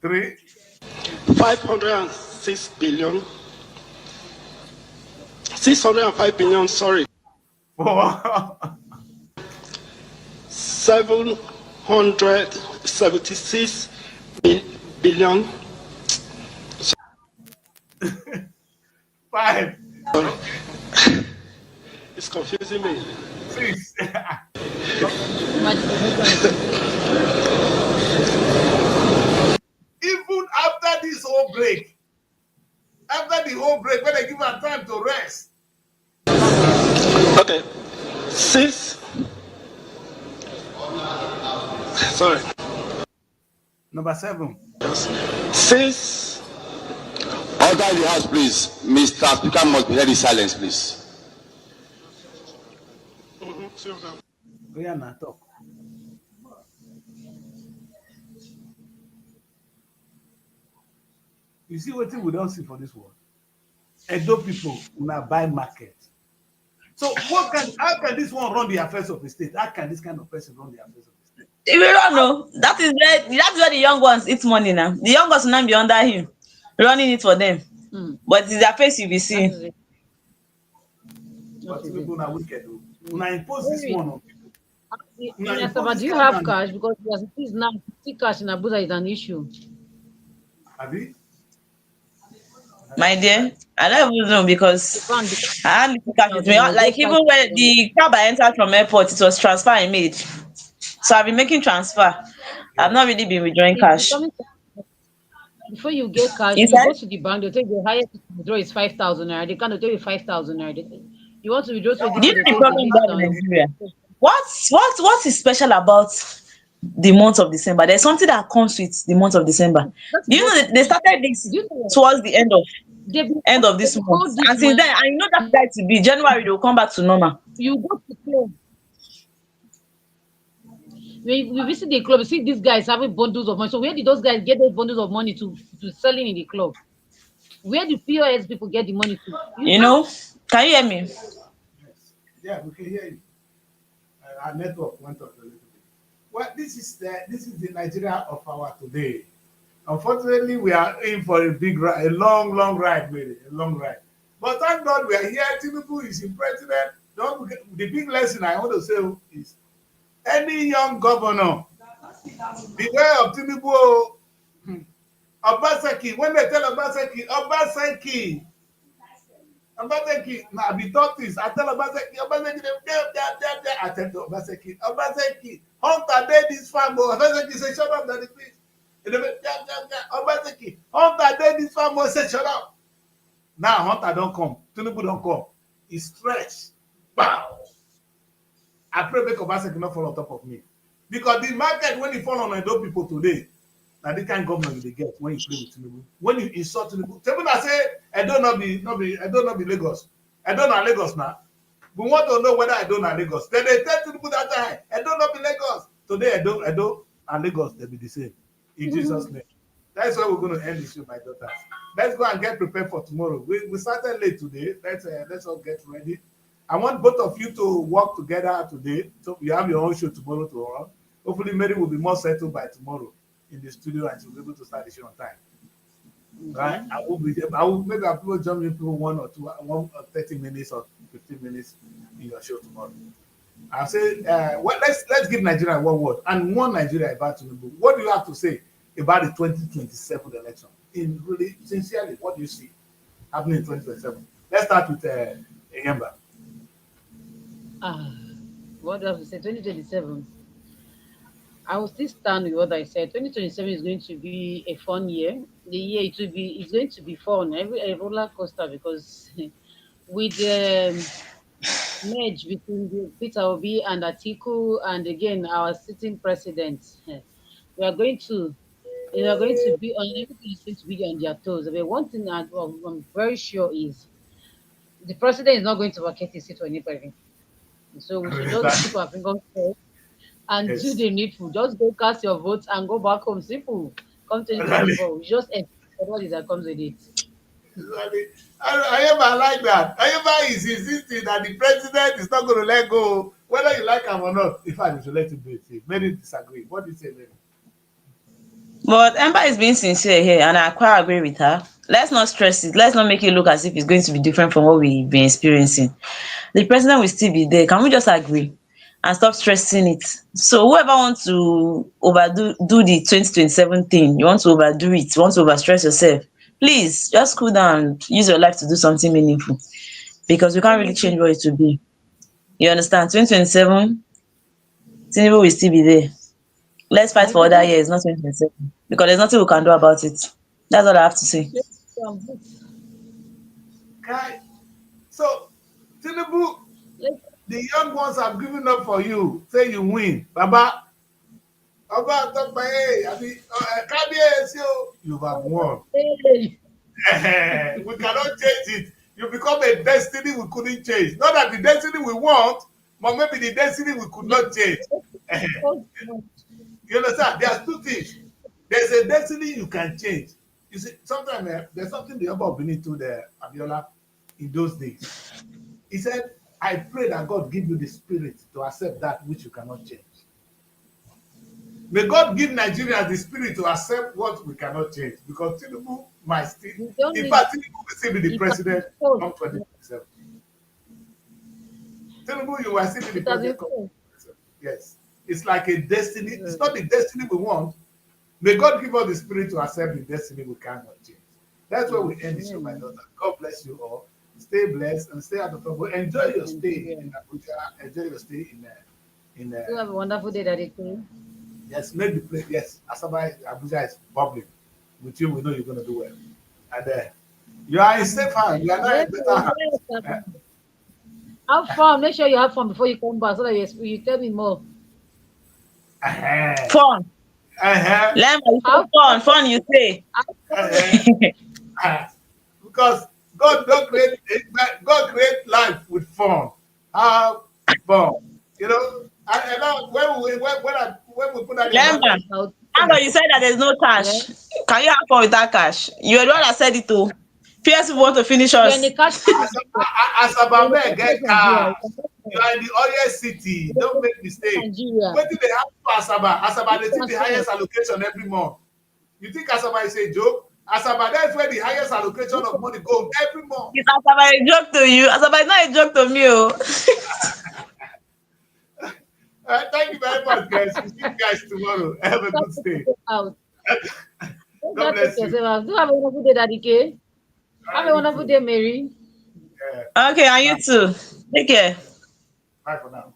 three, 506 billion 605 billion, sorry, four, 776 billion. five, Sorry, it's confusing me. six. Imagine the next one is Even after this whole break, after the whole break, when they give her time to rest. Okay, 6. Sorry, Number 7. 6. Order in the house, please. Mr. Speaker must be held in silence, please. We are not talk. You see what we don't see for this world. Edo people now buy market. So how can this one run the affairs of the state? How can this kind of person run the affairs of the state? We don't know. That's where the young ones eat money now. The young ones will not be under him, running it for them. But it's their face you be that seeing. is it. But That is it. people now wicked. When I impose this Very. one on people. In Now impose Asaba, this do you kind have of cash? Because as it is now, see cash in Abuja is an issue. Abi? My dear, I don't even know because The bank, I had little cash with me. was Like just even when 5,000. the cab I entered from airport, it was transfer I made. So I've been making transfer. I've not really been withdrawing See, cash. before you get cash, you Inside, go to the bank, they'll take the highest you can withdraw is 5,000 naira. They can't tell you 5,000 naira. You want to withdraw That one do to you they'll know tell the you problem we have in 6,000. Nigeria? What is special about the month of December? There's something that comes with the month of December. That's Do you know what, that they started this do you know what? towards the They be, end of they this be month, hold this and since money. then, and you know that guy to be January, they'll come back to normal. You go to club. When you visit the club, you see these guys having bundles of money. So where did those guys get those bundles of money to selling in the club? Where do POS people get the money to? You You can't. know? Can you hear me? yes. Yeah, we can hear you. Our network went up a little bit. Well, this is the Nigeria of our today. Unfortunately, we are in for a big ride, a long ride, really, a long ride. But thank God we are here. Tinubu is in president. Don't forget, the big lesson I want to say is any young governor, beware of Tinubu. Obaseki, when they tell Obaseki, now I be taught this. I tell Obaseki, I tell to Obaseki, Hunter did this farm. Obaseki say, shut up, daddy, please. Obaseki, Hunter did this farm. Say, shut up. Now Hunter don't come. Tinubu don't come. He stretch. Bow. I pray make Obaseki not fall on top of me. Because the market, when you fall on Edo people today, now the kind of government they get when you play with Tinubu. When you insult Tinubu. Tinubu say, I don't be Lagos. I don't know Lagos now. We want to know whether I don't know Lagos. Then they tell Tinubu that time, I don't know be Lagos. Today, I don't and Lagos, they be the same. In Jesus' name. That's why we're going to end this show, my daughters. Let's go and get prepared for tomorrow. We started late today. Let's all get ready. I want both of you to work together today. So you have your own show tomorrow to run. Hopefully, Mary will be more settled by tomorrow. in the studio and she'll be able to start the show on time. Mhm. Right? I will maybe I'll people jump in people 30 minutes or 15 minutes in your show tomorrow. I'll say, well, let's give Nigeria one word and one Nigeria about Tinubu. What do you have to say about the 2027 election? In really sincerely, what do you see happening in 2027? Let's start with Enyemba. Ah, what do I have to say? 2027. I will still stand with what I said. 2027 is going to be a fun year. The year it's going to be fun. A roller coaster because with the merge between Peter Obi and Atiku and again our sitting president, we are going to be on everything is going to be on their toes. But one thing I'm very sure is the president is not going to vacate his seat for anybody. So we should just keep our fingers crossed and do Yes. the needful. Just go cast your votes and go back home. Simple. Come Exactly. 2024. We just expect what is that comes with it. Exactly. I like that. Ayeba is insisting that the president is not going to let go, whether you like him or not. In fact, you should let him do it. Many disagree. What do you say, Mary? But Emma is being sincere here, and I quite agree with her. Let's not stress it. Let's not make it look as if it's going to be different from what we've been experiencing. The president will still be there. Can we just agree and stop stressing it? So whoever wants to do the 2027 thing, you want to overdo it, you want to overstress yourself, please just cool down and use your life to do something meaningful because we can't really change what it will be. You understand? 2027, Tinubu will still be there. Let's fight And for other even years, not 2027, because there's nothing we can do about it. That's all I have to say. Guy, so Tinubu, let's the young ones have given up for you. Say you win, Baba. Baba, talk by I mean, you have won. hey, We cannot change it. You become a destiny we couldn't change. Not that the destiny we want, but maybe the destiny we could not change. You understand? There's two things. There's a destiny you can change. You see, sometimes there's something the Oba Obini told Abiola in those days. He said, I pray that God give you the spirit to accept that which you cannot change. May God give Nigerians the spirit to accept what we cannot change. Because Tinubu might still, you don't in need fact, Tinubu will still be the it president has been come 2027. Tinubu, you will still be the it has been president come told. 2027. Yes. It's like a destiny. It's not the destiny we want. May God give us the spirit to accept the destiny we cannot change. That's where we end the show, my daughter. God bless you all. Stay blessed and stay out of trouble. Enjoy your stay in Abuja. Enjoy your stay You have a wonderful day, Daddy Queen. yes, make the place. Yes, Abuja is bubbling. With you, we know you're going to do well. And you are in safe hands. You are not Yes, in better yes, hands. have fun. Make sure you have fun before you come back so that you tell me more. Uh-huh. Fun. Uh-huh. Lemma, you say Have fun, fun you say. Uh-huh. Because God create life with fun. Have fun. You know, and now when we put that in our Lemma, out. how about you said that there's no Yeah. cash? Can you have fun without cash? You're the one that said it too. PS want to finish You're in the us. cash. as You're in about the men cash get Nigeria. cash. You are in the oil city. Don't make mistake. Nigeria. What did they have for Asaba? Asaba, they take the Transfer. highest allocation every month. You think Asaba is a joke? Asaba, that's where the highest allocation of money goes every month. Is Asaba a joke to you? Asaba is not a joke to me. Oh. Thank you very much, guys. We see you guys tomorrow. Have a good stay. Out. God bless you. Do have a wonderful day, Daddy K. Have a You wonderful too. day, Mary. Okay, and you too. Take care. Bye for now.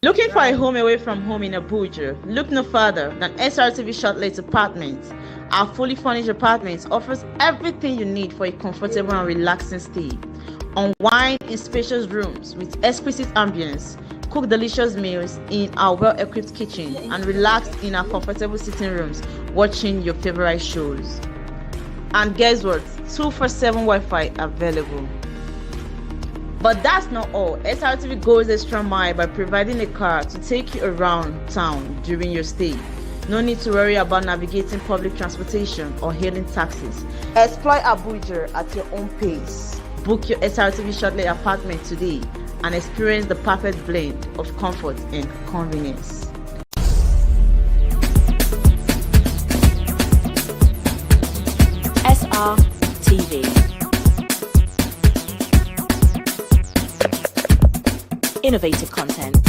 Looking for a home away from home in Abuja? Look no further than Srtv Shortlet Apartments. Our fully furnished apartments offers everything you need for a comfortable and relaxing stay. Unwind in spacious rooms with exquisite ambience. Cook delicious meals in our well-equipped kitchen and relax in our comfortable sitting rooms watching your favorite shows. And guess what? 247 Wi-Fi available. But that's not all. Srtv goes extra mile by providing a car to take you around town during your stay. No need to worry about navigating public transportation or hailing taxis. Explore Abuja at your own pace. Book your Srtv Shortlet apartment today and experience the perfect blend of comfort and convenience. Srtv. Innovative content.